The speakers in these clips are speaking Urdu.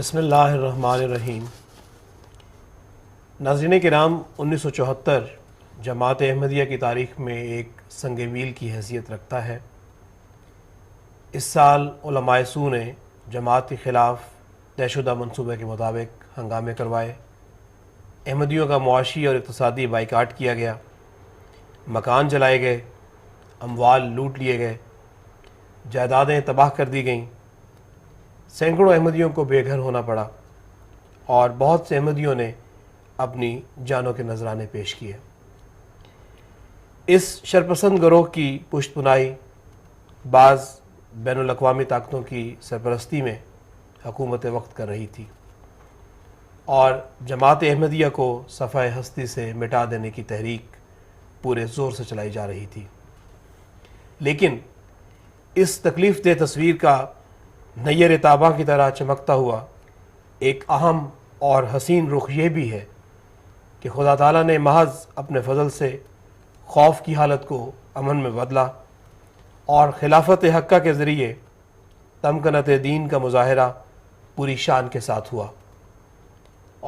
بسم اللہ الرحمن الرحیم۔ ناظرین کرام، 1974 جماعت احمدیہ کی تاریخ میں ایک سنگ میل کی حیثیت رکھتا ہے۔ اس سال علماء سو نے جماعت کے خلاف طے شدہ منصوبے کے مطابق ہنگامے کروائے، احمدیوں کا معاشی اور اقتصادی بائیکاٹ کیا گیا، مکان جلائے گئے، اموال لوٹ لیے گئے، جائیدادیں تباہ کر دی گئیں، سینکڑوں احمدیوں کو بے گھر ہونا پڑا اور بہت سے احمدیوں نے اپنی جانوں کے نذرانے پیش کیے۔ اس شرپسند گروہ کی پشت پناہی بعض بین الاقوامی طاقتوں کی سرپرستی میں حکومت وقت کر رہی تھی اور جماعت احمدیہ کو صفحہ ہستی سے مٹا دینے کی تحریک پورے زور سے چلائی جا رہی تھی۔ لیکن اس تکلیف دہ تصویر کا نیر تاباں کی طرح چمکتا ہوا ایک اہم اور حسین رخ یہ بھی ہے کہ خدا تعالیٰ نے محض اپنے فضل سے خوف کی حالت کو امن میں بدلا اور خلافت حقہ کے ذریعے تمکنت دین کا مظاہرہ پوری شان کے ساتھ ہوا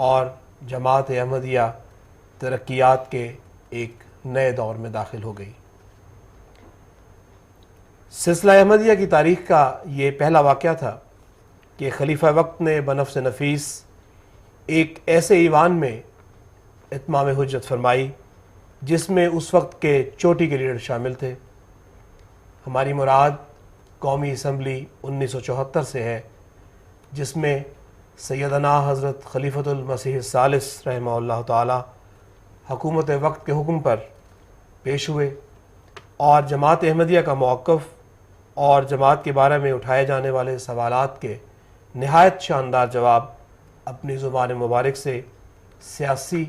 اور جماعت احمدیہ ترقیات کے ایک نئے دور میں داخل ہو گئی۔ سلسلہ احمدیہ کی تاریخ کا یہ پہلا واقعہ تھا کہ خلیفہ وقت نے بنفس نفیس ایک ایسے ایوان میں اتمام حجت فرمائی جس میں اس وقت کے چوٹی کے لیڈر شامل تھے۔ ہماری مراد قومی اسمبلی 1974 سے ہے، جس میں سیدنا حضرت خلیفۃ المسیح الثالث رحمہ اللہ تعالی حکومت وقت کے حکم پر پیش ہوئے اور جماعت احمدیہ کا موقف اور جماعت کے بارے میں اٹھائے جانے والے سوالات کے نہایت شاندار جواب اپنی زبان مبارک سے سیاسی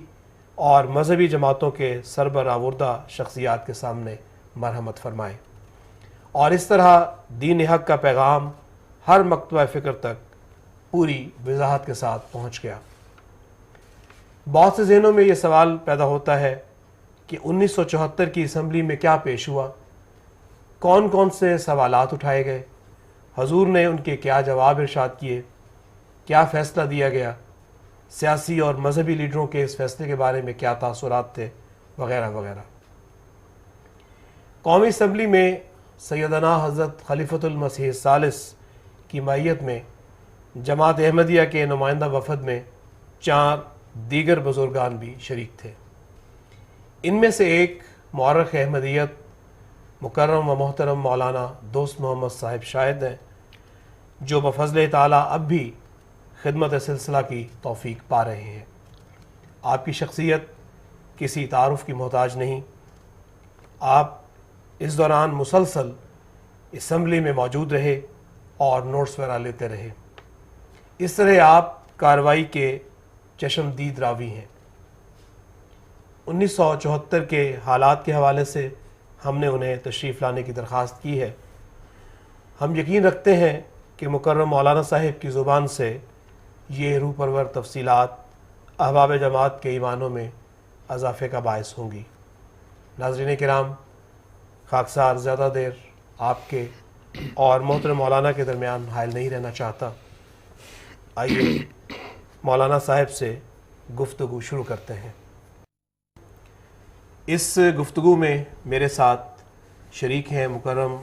اور مذہبی جماعتوں کے سربراہوردہ شخصیات کے سامنے مرحمت فرمائے اور اس طرح دین حق کا پیغام ہر مکتبہ فکر تک پوری وضاحت کے ساتھ پہنچ گیا۔ بہت سے ذہنوں میں یہ سوال پیدا ہوتا ہے کہ 1974 کی اسمبلی میں کیا پیش ہوا، کون کون سے سوالات اٹھائے گئے، حضور نے ان کے کیا جواب ارشاد کیے، کیا فیصلہ دیا گیا، سیاسی اور مذہبی لیڈروں کے اس فیصلے کے بارے میں کیا تاثرات تھے، وغیرہ وغیرہ۔ قومی اسمبلی میں سیدنا حضرت خلیفۃ المسیح الثالث کی معیت میں جماعت احمدیہ کے نمائندہ وفد میں 4 دیگر بزرگان بھی شریک تھے۔ ان میں سے ایک مورخ احمدیت مکرم و محترم مولانا دوست محمد صاحب شاہد ہیں، جو بفضل تعالیٰ اب بھی خدمت سلسلہ کی توفیق پا رہے ہیں۔ آپ کی شخصیت کسی تعارف کی محتاج نہیں، آپ اس دوران مسلسل اسمبلی میں موجود رہے اور نوٹس وغیرہ لیتے رہے۔ اس طرح آپ کارروائی کے چشمدید راوی ہیں۔ 1974 کے حالات کے حوالے سے ہم نے انہیں تشریف لانے کی درخواست کی ہے۔ ہم یقین رکھتے ہیں کہ مکرم مولانا صاحب کی زبان سے یہ روح پرور تفصیلات احباب جماعت کے ایمانوں میں اضافے کا باعث ہوں گی۔ ناظرین کرام، خاکسار زیادہ دیر آپ کے اور محترم مولانا کے درمیان حائل نہیں رہنا چاہتا۔ آئیے مولانا صاحب سے گفتگو شروع کرتے ہیں۔ اس گفتگو میں میرے ساتھ شریک ہیں مکرم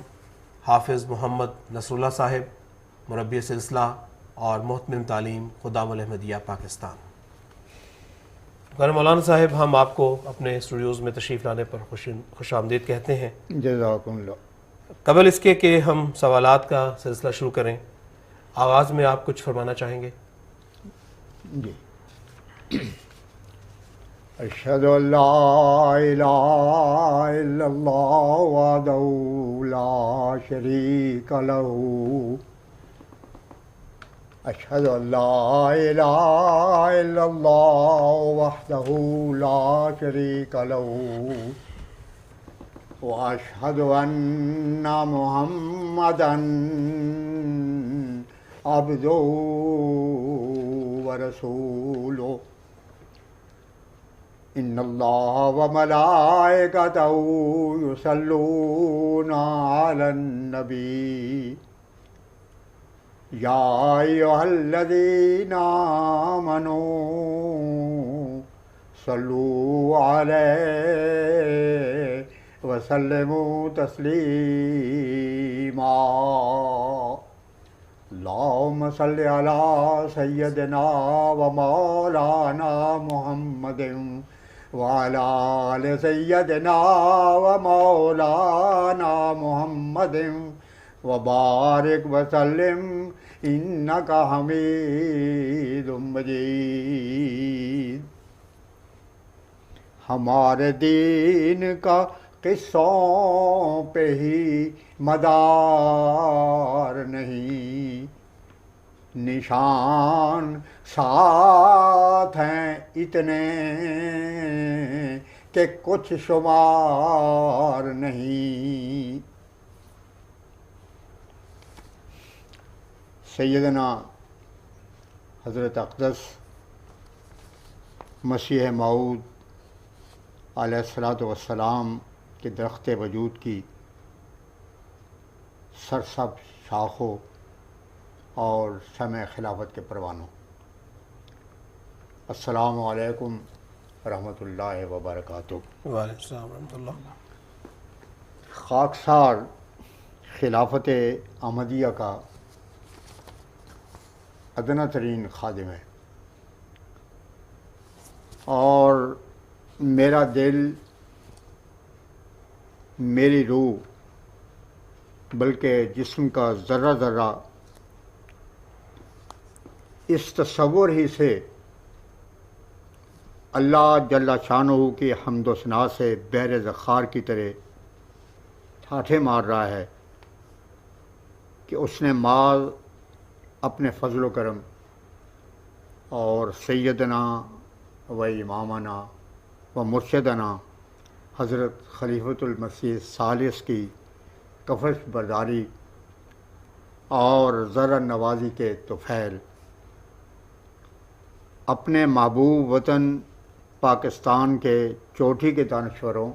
حافظ محمد نصر اللہ صاحب، مربی سلسلہ اور محتمم تعلیم خدام الاحمدیہ پاکستان۔ مکرم مولانا صاحب، ہم آپ کو اپنے اسٹوڈیوز میں تشریف لانے پر خوش آمدید کہتے ہیں۔ جزاکم اللہ۔ قبل اس کے کہ ہم سوالات کا سلسلہ شروع کریں، آغاز میں آپ کچھ فرمانا چاہیں گے؟ جی، اشہد ان لا الہ الا اللہ وحدہ لا شریک لہ، اشہد ان لا الہ الا اللہ وحدہ لا شریک لہ، واشہد ان محمدا عبدہ ورسولہ، ان اللہ وملائکتہ یصلون علی النبی، یا ایھا الذین آمنوا صلوا علیہ وسلموا تسلیما اللہم صل علی سیدنا و مولانا محمد وعلی آل سیدنا و مولانا محمد وبارک وسلم انک حمید مجید۔ ہمارے دین کا قصوں پہ ہی مدار نہیں، نشان ساتھ ہیں اتنے کہ کچھ شمار نہیں۔ سیدنا حضرت اقدس مسیح موعود علیہ الصلاۃ والسلام کے درخت وجود کی سرسبز شاخوں اور شمع خلافت کے پروانوں، السلام علیکم ورحمۃ اللہ وبرکاتہ۔ وعلیکم السلام ورحمۃ اللہ۔ خاکسار خلافت احمدیہ کا ادنا ترین خادم ہے، اور میرا دل، میری روح، بلکہ جسم کا ذرہ ذرہ اس تصور ہی سے اللہ جل شانہ کی حمد و ثنا سے بحر ذخار کی طرح ٹھاٹھے مار رہا ہے کہ اس نے ماض اپنے فضل و کرم اور سیدنا و امامنا و مرشدنا حضرت خلیفۃ المسیح الثالث کی کفش برداری اور ذرا نوازی کے طفیل اپنے محبوب وطن پاکستان کے چوٹی کے دانشوروں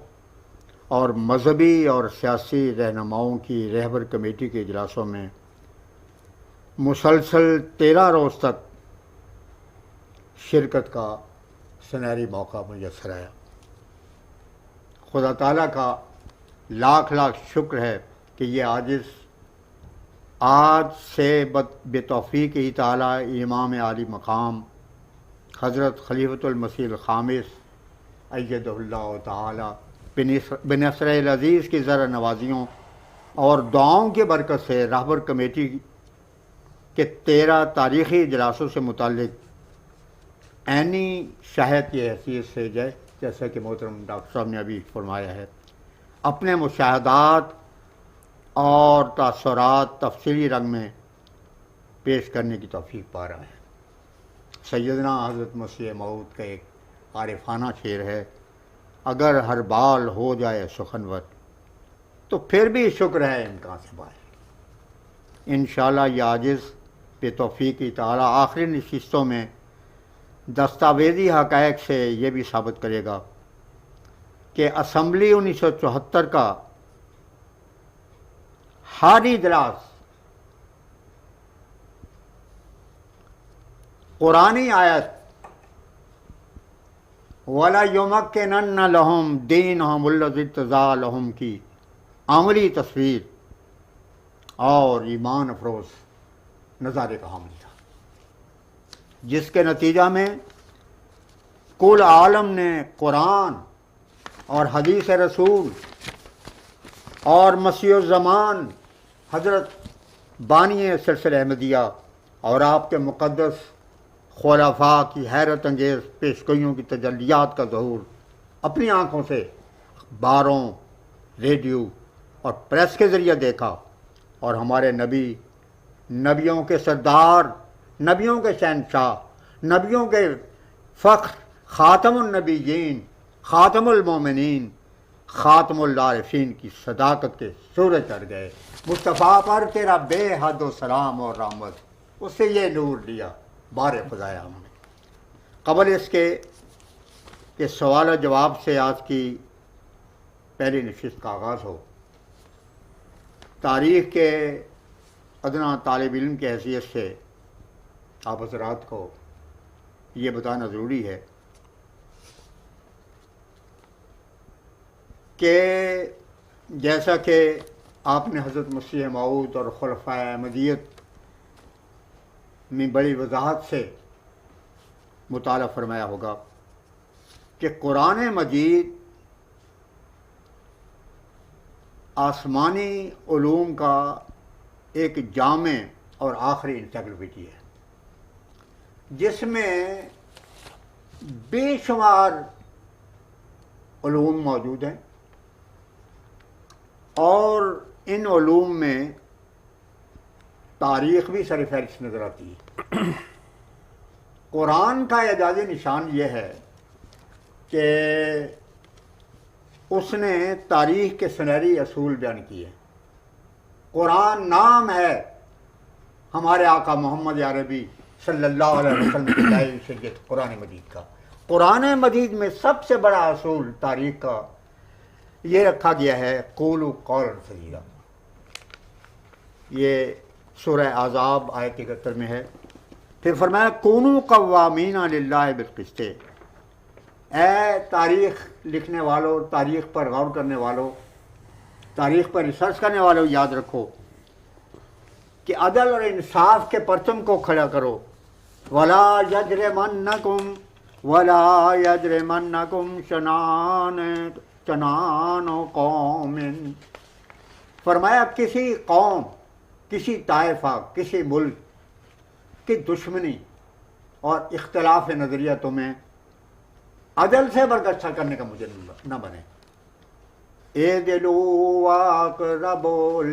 اور مذہبی اور سیاسی رہنماؤں کی رہبر کمیٹی کے اجلاسوں میں مسلسل 13 روز تک شرکت کا سنہری موقع میسر آیا۔ خدا تعالیٰ کا لاکھ لاکھ شکر ہے کہ یہ آج سے بے توفیق ہی تعالیٰ امام عالی مقام حضرت خلیفۃ المسیح الخامس ایدہ اللہ تعالیٰ بنصر العزیز کی ذرا نوازیوں اور دعاؤں کی برکت سے رہبر کمیٹی کے 13 تاریخی اجلاسوں سے متعلق عینی شاہد کی حیثیت سے جیسا کہ محترم ڈاکٹر صاحب نے ابھی فرمایا ہے، اپنے مشاہدات اور تاثرات تفصیلی رنگ میں پیش کرنے کی توفیق پا رہا ہے۔ سیدنا حضرت مسیح موعود کا ایک عارفانہ شعر ہے، اگر ہر بال ہو جائے سخنور تو پھر بھی شکر ہے امکان سے باہر۔ انشاءاللہ یہ عاجز بے توفیق تعالیٰ آخری نشستوں میں دستاویزی حقائق سے یہ بھی ثابت کرے گا کہ اسمبلی 1974 کا ہر اجلاس قرآنی آیت وَلَا يُمَكِّنَنَّ لَهُمْ دِينَهُمُ الَّذِي ارْتَضَىٰ لَهُمْ کی عملی تصویر اور ایمان افروز نظارے کا حامل تھا، جس کے نتیجہ میں کل عالم نے قرآن اور حدیث رسول اور مسیح الزمان حضرت بانی سلسلہ احمدیہ اور آپ کے مقدس خلفاء کی حیرت انگیز پیشگوئیوں کی تجلیات کا ظہور اپنی آنکھوں سے اخباروں، ریڈیو اور پریس کے ذریعے دیکھا، اور ہمارے نبی، نبیوں کے سردار، نبیوں کے شہنشاہ، نبیوں کے فخر، خاتم النبیین، خاتم المومنین، خاتم العارفین کی صداقت کے سورج چڑھ گئے۔ مصطفیٰ پر تیرا بے حد و سلام اور رحمت، اس سے یہ نور لیا بار خدایا ہم نے۔ قبل اس کے کہ سوال و جواب سے آج کی پہلی نشست کا آغاز ہو، تاریخ کے ادنا طالب علم کی حیثیت سے آپ حضرات کو یہ بتانا ضروری ہے کہ جیسا کہ آپ نے حضرت مسیح موعود اور خلفائے احمدیت میں بڑی وضاحت سے مطالعہ فرمایا ہوگا کہ قرآن مجید آسمانی علوم کا ایک جامع اور آخری انسائکلوپیڈیا ہے جس میں بے شمار علوم موجود ہیں، اور ان علوم میں تاریخ بھی سر فہرست نظر آتی ہے۔ قرآن کا اعجاز نشان یہ ہے کہ اس نے تاریخ کے سنہری اصول بیان کیے۔ قرآن نام ہے ہمارے آقا محمد عربی صلی اللہ علیہ وسلم کی لائی شریعت قرآن مجید کا۔ قرآن مجید میں سب سے بڑا اصول تاریخ کا یہ رکھا گیا ہے قولوا قولا سدیدا۔ یہ سورہ احزاب آیت 71 میں ہے۔ پھر فرمایا کونوا قوامین للہ بالقسط۔ اے تاریخ لکھنے والوں، تاریخ پر غور کرنے والوں، تاریخ پر ریسرچ کرنے والوں، یاد رکھو کہ عدل اور انصاف کے پرچم کو کھڑا کرو۔ ولا یجرمنکم شنآن قوم۔ فرمایا کسی قوم، کسی طائفہ، کسی ملک کی دشمنی اور اختلاف نظریہ تمہیں عدل سے برگشتہ کرنے کا مجھے نہ بنے۔ اعدلوا واقربوا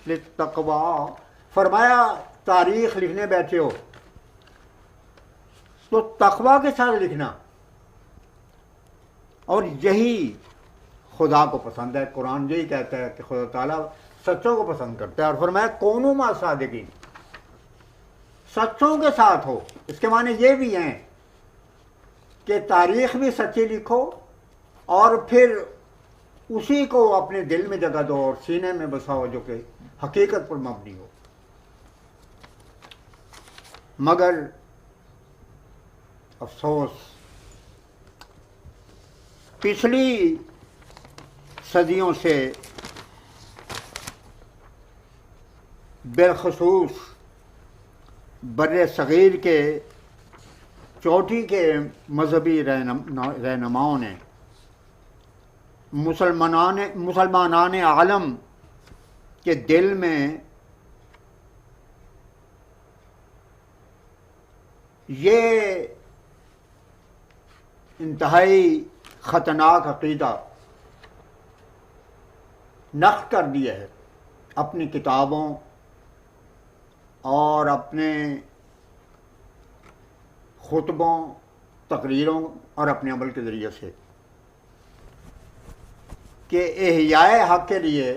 للتقوی۔ فرمایا تاریخ لکھنے بیٹھے ہو تو تقوی کے ساتھ لکھنا، اور یہی خدا کو پسند ہے۔ قرآن یہی کہتا ہے کہ خدا تعالیٰ سچوں کو پسند کرتا ہے، اور فرمایا کونوا مع الصادقین، سچوں کے ساتھ ہو۔ اس کے معنی یہ بھی ہیں کہ تاریخ بھی سچی لکھو اور پھر اسی کو اپنے دل میں جگہ دو اور سینے میں بساؤ جو کہ حقیقت پر مبنی ہو۔ مگر افسوس پچھلی صدیوں سے بالخصوص بر صغیر کے چوٹی کے مذہبی رہنماؤں نے مسلمانان عالم کے دل میں یہ انتہائی خطرناک عقیدہ نقش کر دیا ہے اپنی کتابوں اور اپنے خطبوں، تقریروں اور اپنے عمل کے ذریعے سے کہ احیاء حق کے لیے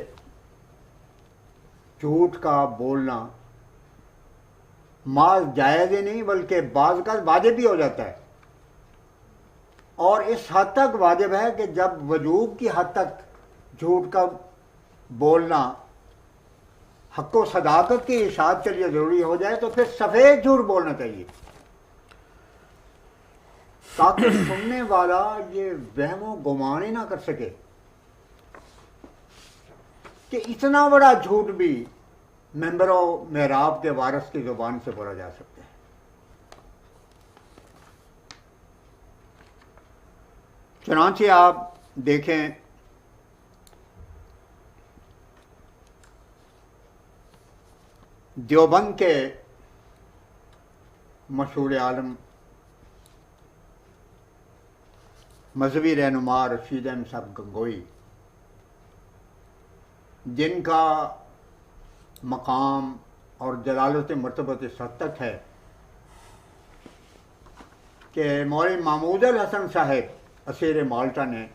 جھوٹ کا بولنا محض جائز ہی نہیں بلکہ بعض کا واجب بھی ہو جاتا ہے، اور اس حد تک واجب ہے کہ جب وجوب کی حد تک جھوٹ کا بولنا حق و صداقت کی اشاعت کے لیے ضروری ہو جائے تو پھر سفید جھوٹ بولنا چاہیے، تاکہ سننے والا یہ وہم و گمان ہی نہ کر سکے کہ اتنا بڑا جھوٹ بھی ممبر و محراب کے وارث کی زبان سے بولا جا سکتا ہے۔ چنانچہ آپ دیکھیں دیوبند کے مشہور عالم مذہبی رہنما رشید احمد صاحب گنگوئی، جن کا مقام اور جلالت مرتبت اس حد تک ہے کہ مولوی محمود الحسن صاحب اسیر مالٹا نے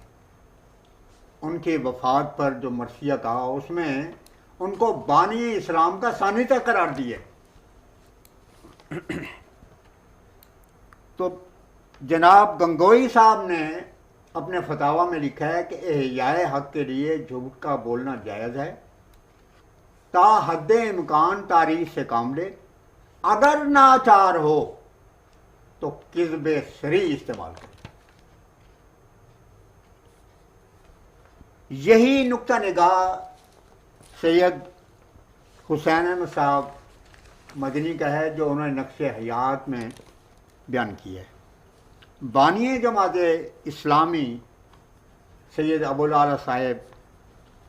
ان کی وفات پر جو مرثیہ کہا اس میں ان کو بانی اسلام کا ثانی تک قرار دیا۔ تو جناب گنگوئی صاحب نے اپنے فتاویٰ میں لکھا ہے کہ احیاء حق کے لیے جھوٹ کا بولنا جائز ہے، تا حد امکان تاریخ سے کام لے، اگر ناچار ہو تو کذب سری استعمال کرے۔ یہی نقطہ نگاہ سید حسین احمد صاحب مدنی کا ہے جو انہوں نے نقش حیات میں بیان کیا ہے۔ بانی جماعت اسلامی سید ابوالعلا صاحب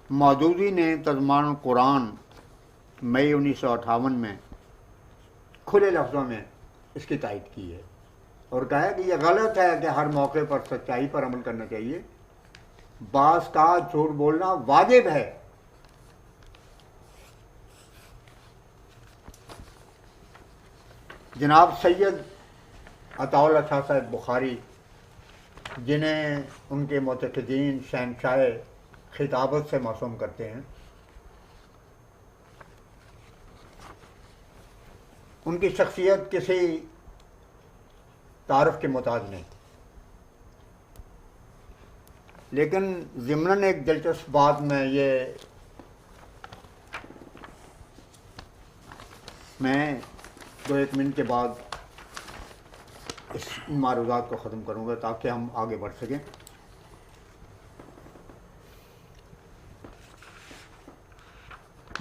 مودودی نے ترجمان قرآن مئی 1958 میں کھلے لفظوں میں اس کی تائید کی ہے اور کہا ہے کہ یہ غلط ہے کہ ہر موقع پر سچائی پر عمل کرنا چاہیے، بعض کا جھوٹ بولنا واجب ہے۔ جناب سید عطاء اللہ شاہ صاحب بخاری، جنہیں ان کے معتقدین شہنشاہ خطابت سے معصوم کرتے ہیں، ان کی شخصیت کسی تعارف کے محتاج نہیں، لیکن ضمناً ایک دلچسپ بات میں 2-1 منٹ کے بعد اس معروضات کو ختم کروں گا تاکہ ہم آگے بڑھ سکیں۔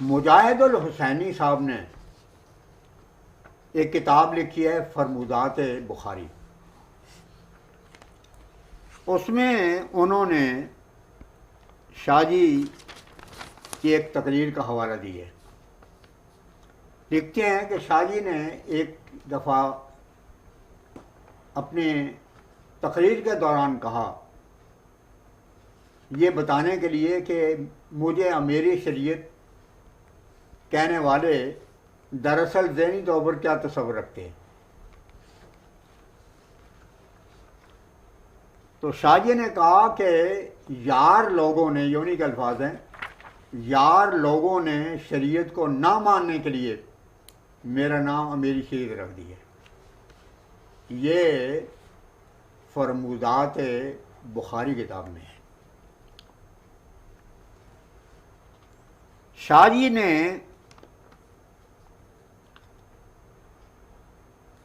مجاہد الحسینی صاحب نے ایک کتاب لکھی ہے فرمودات بخاری، اس میں انہوں نے شاہ جی کی ایک تقریر کا حوالہ دی ہے۔ لکھتے ہیں کہ شاہ جی نے ایک دفعہ اپنے تقریر کے دوران کہا، یہ بتانے کے لیے کہ مجھے میری شریعت کہنے والے دراصل ذہنی طور پر کیا تصور رکھتے ہیں۔ تو شاہ جی نے کہا کہ یار لوگوں نے، یونی کے الفاظ ہیں، یار لوگوں نے شریعت کو نہ ماننے کے لیے میرا نام میری شریعت رکھ دی ہے۔ یہ فرمودات بخاری کتاب میں ہے۔ شاہ جی نے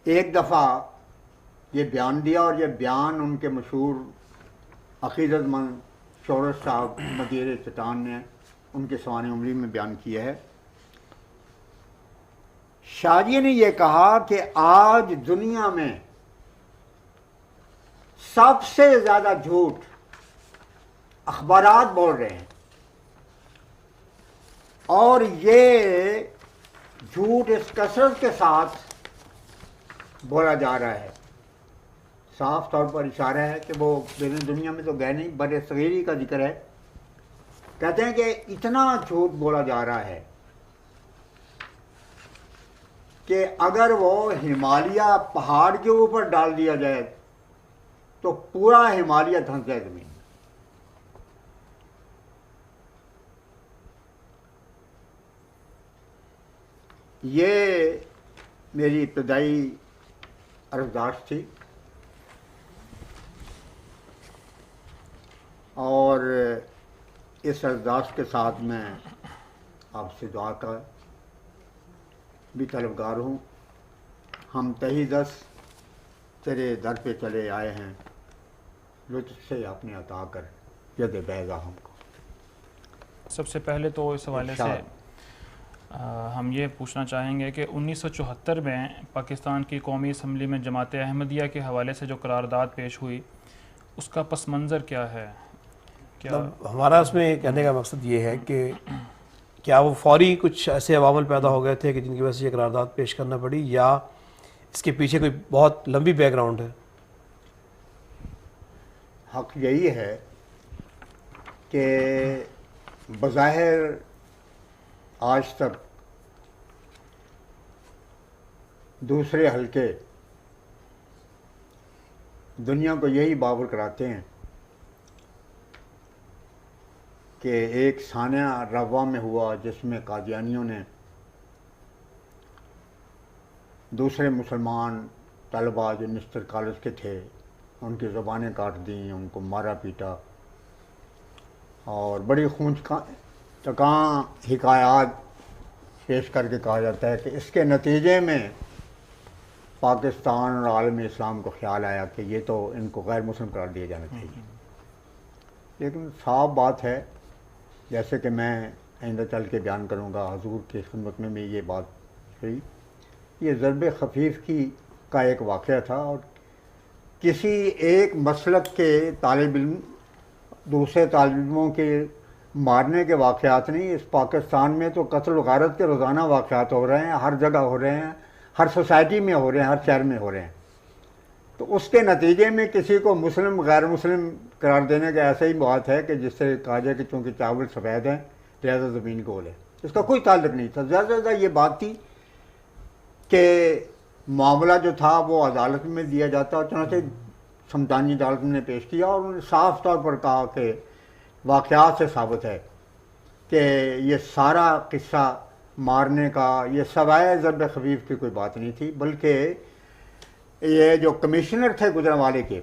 ایک دفعہ یہ بیان دیا اور یہ بیان ان کے مشہور عقیدت مند شورش صاحب مدیر چٹان نے ان کے سوانح عمری میں بیان کیا ہے۔ شاہ جی نے یہ کہا کہ آج دنیا میں سب سے زیادہ جھوٹ اخبارات بول رہے ہیں، اور یہ جھوٹ اس کثرت کے ساتھ بولا جا رہا ہے۔ صاف طور پر اشارہ ہے کہ وہ دنیا میں تو گئے نہیں، بر صغیری کا ذکر ہے۔ کہتے ہیں کہ اتنا جھوٹ بولا جا رہا ہے کہ اگر وہ ہمالیہ پہاڑ کے اوپر ڈال دیا جائے تو پورا ہمالیہ دھنس جائے زمین میں۔ یہ میری ابتدائی عرضداشت تھی، اور اس عرضداشت کے ساتھ میں آپ سے دعا کا بھی طلبگار ہوں۔ ہم تہی دس تیرے در پہ چلے آئے ہیں، لطف سے اپنے عطا کر ید بیضا ہم کو۔ سب سے پہلے تو اس حوالے سے ہم یہ پوچھنا چاہیں گے کہ 1974 میں پاکستان کی قومی اسمبلی میں جماعت احمدیہ کے حوالے سے جو قرارداد پیش ہوئی، اس کا پس منظر کیا ہے؟ ہمارا اس میں کہنے کا مقصد یہ ہے کہ کیا وہ فوری کچھ ایسے عوامل پیدا ہو گئے تھے کہ جن کی وجہ سے یہ قرارداد پیش کرنا پڑی، یا اس کے پیچھے کوئی بہت لمبی بیک گراؤنڈ ہے؟ حق یہی ہے کہ بظاہر آج تک دوسرے حلقے دنیا کو یہی باور کراتے ہیں کہ ایک سانحہ روا میں ہوا جس میں قادیانیوں نے دوسرے مسلمان طلباء جو نستر کالج کے تھے ان کی زبانیں کاٹ دیں، ان کو مارا پیٹا، اور بڑی خونچ چکاں حکایات پیش کر کے کہا جاتا ہے کہ اس کے نتیجے میں پاکستان اور عالم اسلام کو خیال آیا کہ یہ تو ان کو غیر مسلم قرار دیا جانا چاہیے. لیکن صاف بات ہے، جیسے کہ میں آئندہ چل کے بیان کروں گا، حضور کی خدمت میں بھی یہ بات ہوئی، یہ ضرب خفیف کا ایک واقعہ تھا، اور کسی ایک مسلک کے طالب علم دوسرے طالب علموں کے مارنے کے واقعات نہیں. اس پاکستان میں تو قتل و غارت کے روزانہ واقعات ہو رہے ہیں، ہر جگہ ہو رہے ہیں، ہر سوسائٹی میں ہو رہے ہیں، ہر شہر میں ہو رہے ہیں. تو اس کے نتیجے میں کسی کو مسلم غیر مسلم قرار دینے کا ایسا ہی بات ہے کہ جس سے کہا جائے کہ چونکہ چاول سفید ہیں لہذا زمین گول ہے. اس کا کوئی تعلق نہیں تھا. زیادہ سے زیادہ یہ بات تھی کہ معاملہ جو تھا وہ عدالت میں دیا جاتا، اور چنانچہ سمدانی عدالت نے پیش کیا، اور انہوں نے صاف طور پر کہا کہ واقعات سے ثابت ہے کہ یہ سارا قصہ مارنے کا یہ سوائے ضرب خفیف کی کوئی بات نہیں تھی، بلکہ یہ جو کمشنر تھے گجرانوالے کے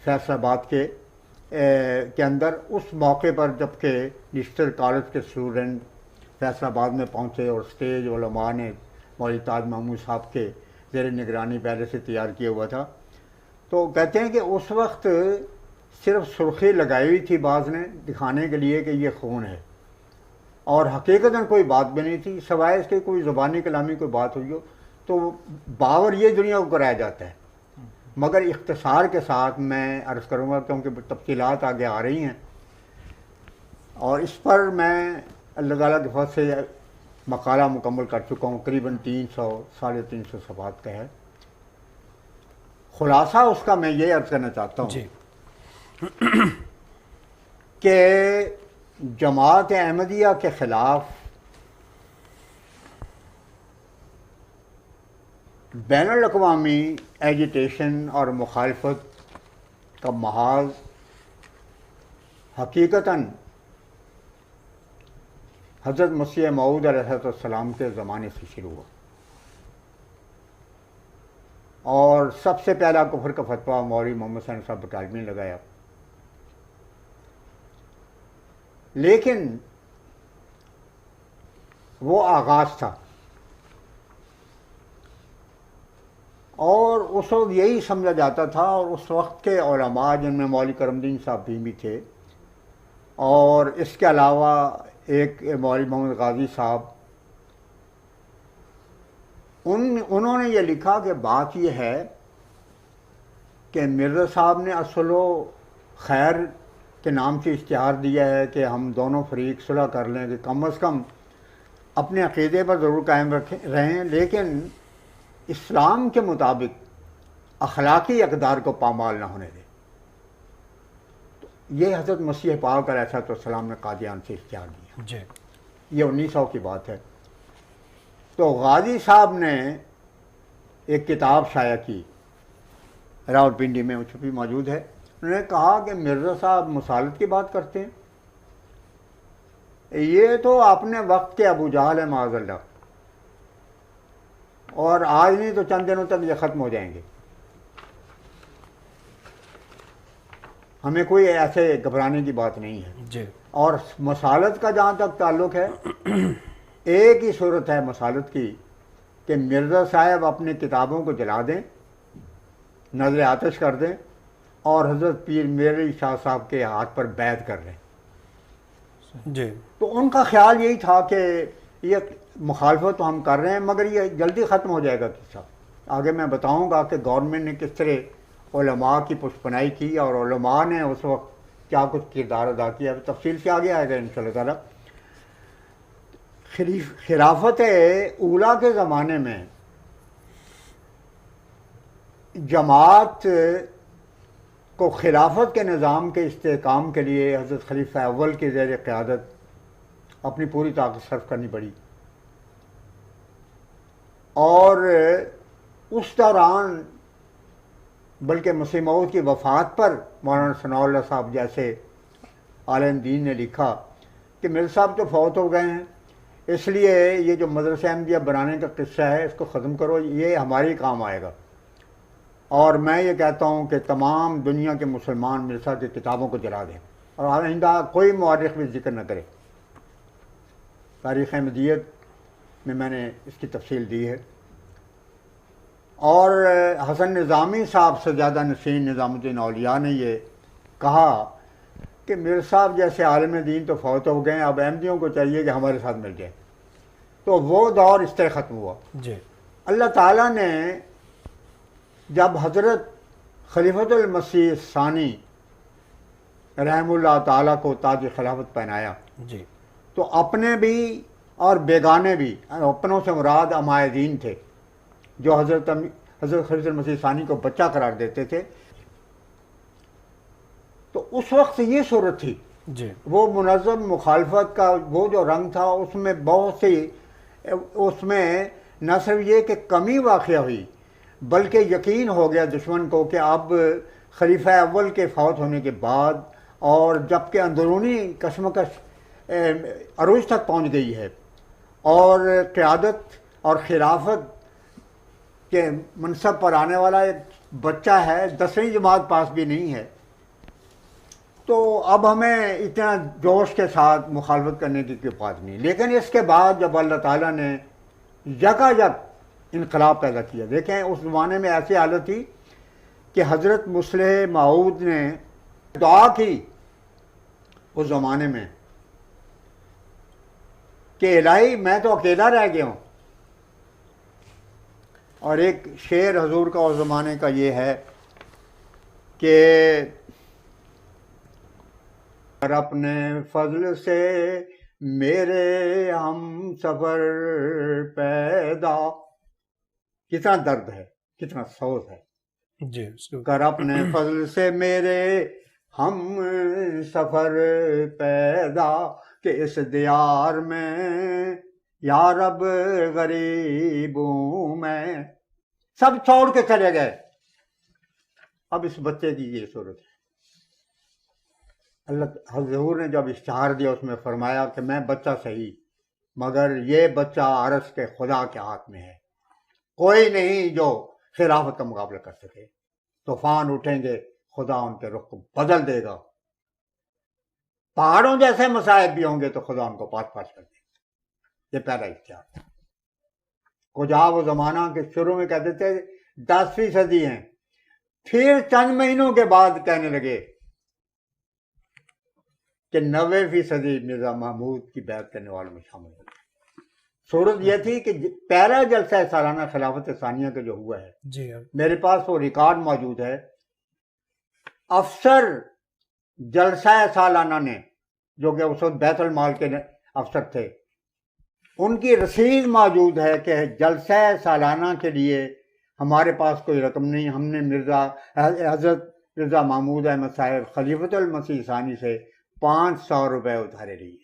فیصل آباد کے اندر اس موقع پر جب کہ ڈسٹر کالج کے اسٹوڈنٹ فیصل آباد میں پہنچے اور اسٹیج علماء نے مولوی تاج محمود صاحب کے زیر نگرانی پہلے سے تیار کیا ہوا تھا، تو کہتے ہیں کہ اس وقت صرف سرخی لگائی ہوئی تھی بعض نے دکھانے کے لیے کہ یہ خون ہے، اور حقیقتاً کوئی بات بھی نہیں تھی سوائے اس کے کوئی زبانی کلامی کوئی بات ہوئی ہو تو باور یہ دنیا کو کرایا جاتا ہے. مگر اختصار کے ساتھ میں عرض کروں گا کیونکہ تفصیلات آگے آ رہی ہیں، اور اس پر میں اللہ تعالیٰ کے فضل سے مقالہ مکمل کر چکا ہوں، قریباً 300-350 صفحات کا ہے. خلاصہ اس کا میں یہ عرض کرنا چاہتا ہوں کہ جماعت احمدیہ کے خلاف بین الاقوامی ایجیٹیشن اور مخالفت کا محاذ حقیقتاً حضرت مسیح موعود علیہ السلام کے زمانے سے شروع ہوا، اور سب سے پہلا کفر کا فتویٰ مولوی محمد حسین صاحب بٹالوی نے لگایا. لیکن وہ آغاز تھا، اور اس وقت یہی سمجھا جاتا تھا، اور اس وقت کے علماء جن میں مولوی کرم الدین صاحب بھی تھے، اور اس کے علاوہ ایک مولوی محمد غازی صاحب، انہوں نے یہ لکھا کہ بات یہ ہے کہ مرزا صاحب نے اصل و خیر کے نام سے اشتہار دیا ہے کہ ہم دونوں فریق صلح کر لیں، کہ کم از کم اپنے عقیدے پر ضرور قائم رہیں، لیکن اسلام کے مطابق اخلاقی اقدار کو پامال نہ ہونے دیں. یہ حضرت مسیح پاک علیہ السلام نے قادیان سے اشتہار دیا. یہ 1900 کی بات ہے. تو غازی صاحب نے ایک کتاب شائع کی، راولپنڈی میں وہ چھپی موجود ہے. انہوں نے کہا کہ مرزا صاحب مسالت کی بات کرتے ہیں، یہ تو اپنے وقت کے ابو جہل ہے معاذ اللہ، اور آج نہیں تو چند دنوں تک یہ ختم ہو جائیں گے. ہمیں کوئی ایسے گھبرانے کی بات نہیں ہے. اور مسالت کا جہاں تک تعلق ہے، ایک ہی صورت ہے مسالت کی کہ مرزا صاحب اپنے کتابوں کو جلا دیں، نظر آتش کر دیں، اور حضرت پیر میر علی شاہ صاحب کے ہاتھ پر بیعت کر لیں. تو ان کا خیال یہی تھا کہ یہ مخالفت تو ہم کر رہے ہیں مگر یہ جلدی ختم ہو جائے گا قصہ. آگے میں بتاؤں گا کہ گورنمنٹ نے کس طرح علماء کی پشپنائی کی، اور علماء نے اس وقت کیا کچھ کردار ادا کیا. تفصیل سے آگے آئے گا انشاءاللہ تعالیٰ. خلافت اولیٰ کے زمانے میں جماعت کو خلافت کے نظام کے استحکام کے لیے حضرت خلیفہ اول کے زیر قیادت اپنی پوری طاقت صرف کرنی پڑی. اور اس دوران بلکہ مسیح موعود کی وفات پر مولانا ثناء اللہ صاحب جیسے عالم دین نے لکھا کہ مرزا صاحب تو فوت ہو گئے ہیں، اس لیے یہ جو مدرسہ احمدیہ بنانے کا قصہ ہے اس کو ختم کرو، یہ ہمارے کام آئے گا. اور میں یہ کہتا ہوں کہ تمام دنیا کے مسلمان مرزا کی کتابوں کو جلا دیں، اور آئندہ کوئی مورخ بھی ذکر نہ کرے. تاریخ احمدیت میں نے اس کی تفصیل دی ہے. اور حسن نظامی صاحب سجادہ نشین نظام الدین اولیاء نے یہ کہا کہ میر صاحب جیسے عالم دین تو فوت ہو گئے ہیں، اب احمدیوں کو چاہیے کہ ہمارے ساتھ مل جائے. تو وہ دور اس طرح ختم ہوا. جی. اللہ تعالیٰ نے جب حضرت خلیفۃ المسیح ثانی رحم اللہ تعالیٰ کو تاج خلافت پہنایا، جی. تو اپنے بھی اور بیگانے بھی، اپنوں سے مراد عمائدین تھے جو حضرت خلیفۃ المسیح ثانی کو بچہ قرار دیتے تھے. تو اس وقت یہ صورت تھی. جی. وہ منظم مخالفت کا وہ جو رنگ تھا، اس میں بہت سی، اس میں نہ صرف یہ کہ کمی واقع ہوئی بلکہ یقین ہو گیا دشمن کو کہ اب خلیفہ اول کے فوت ہونے کے بعد، اور جب کہ اندرونی کشمکش عروج تک پہنچ گئی ہے اور قیادت اور خلافت کے منصب پر آنے والا ایک بچہ ہے، 10ویں جماعت پاس بھی نہیں ہے، تو اب ہمیں اتنا جوش کے ساتھ مخالفت کرنے کی کوئی بات نہیں. لیکن اس کے بعد جب اللہ تعالیٰ نے یکایک انقلاب پیدا کیا، دیکھیں اس زمانے میں ایسی حالت تھی کہ حضرت مصلح موعود نے دعا کی اس زمانے میں کہ الہی میں تو اکیلا رہ گیا ہوں. اور ایک شعر حضور کا اس زمانے کا یہ ہے کہ اور اپنے فضل سے میرے ہم سفر پیدا. کتنا درد ہے، کتنا سوز ہے. جی. کر اپنے فضل سے میرے ہم سفر پیدا، کہ اس دیار میں یا رب غریب ہوں میں. سب چھوڑ کے چلے گئے. اب اس بچے کی یہ صورت ہے. اللہ حضور نے جب اشتہار دیا اس میں فرمایا کہ میں بچہ صحیح، مگر یہ بچہ عرش کے خدا کے ہاتھ میں ہے. کوئی نہیں جو خلافت کا مقابلہ کر سکے. طوفان اٹھیں گے، خدا ان کے رخ کو بدل دے گا. پہاڑوں جیسے مصائب بھی ہوں گے تو خدا ان کو پاس پاس کر دے گا. یہ پہلا اختیار تھا. کجا وہ زمانہ کے شروع میں کہتے تھے 10ویں صدی ہیں، پھر چند مہینوں کے بعد کہنے لگے کہ 90ویں صدی مرزا محمود کی بیعت کرنے والوں میں شامل ہو. صورت یہ تھی کہ پہلا جلسہ سالانہ خلافت ثانیہ کا جو ہوا ہے، جی. میرے پاس وہ ریکارڈ موجود ہے. افسر جلسہ سالانہ نے، جو کہ اس وقت بیت المال کے افسر تھے، ان کی رسید موجود ہے کہ جلسہ سالانہ کے لیے ہمارے پاس کوئی رقم نہیں، ہم نے حضرت مرزا محمود احمد صاحب خلیفۃ المسیح ثانی سے 500 روپے ادھارے لیے.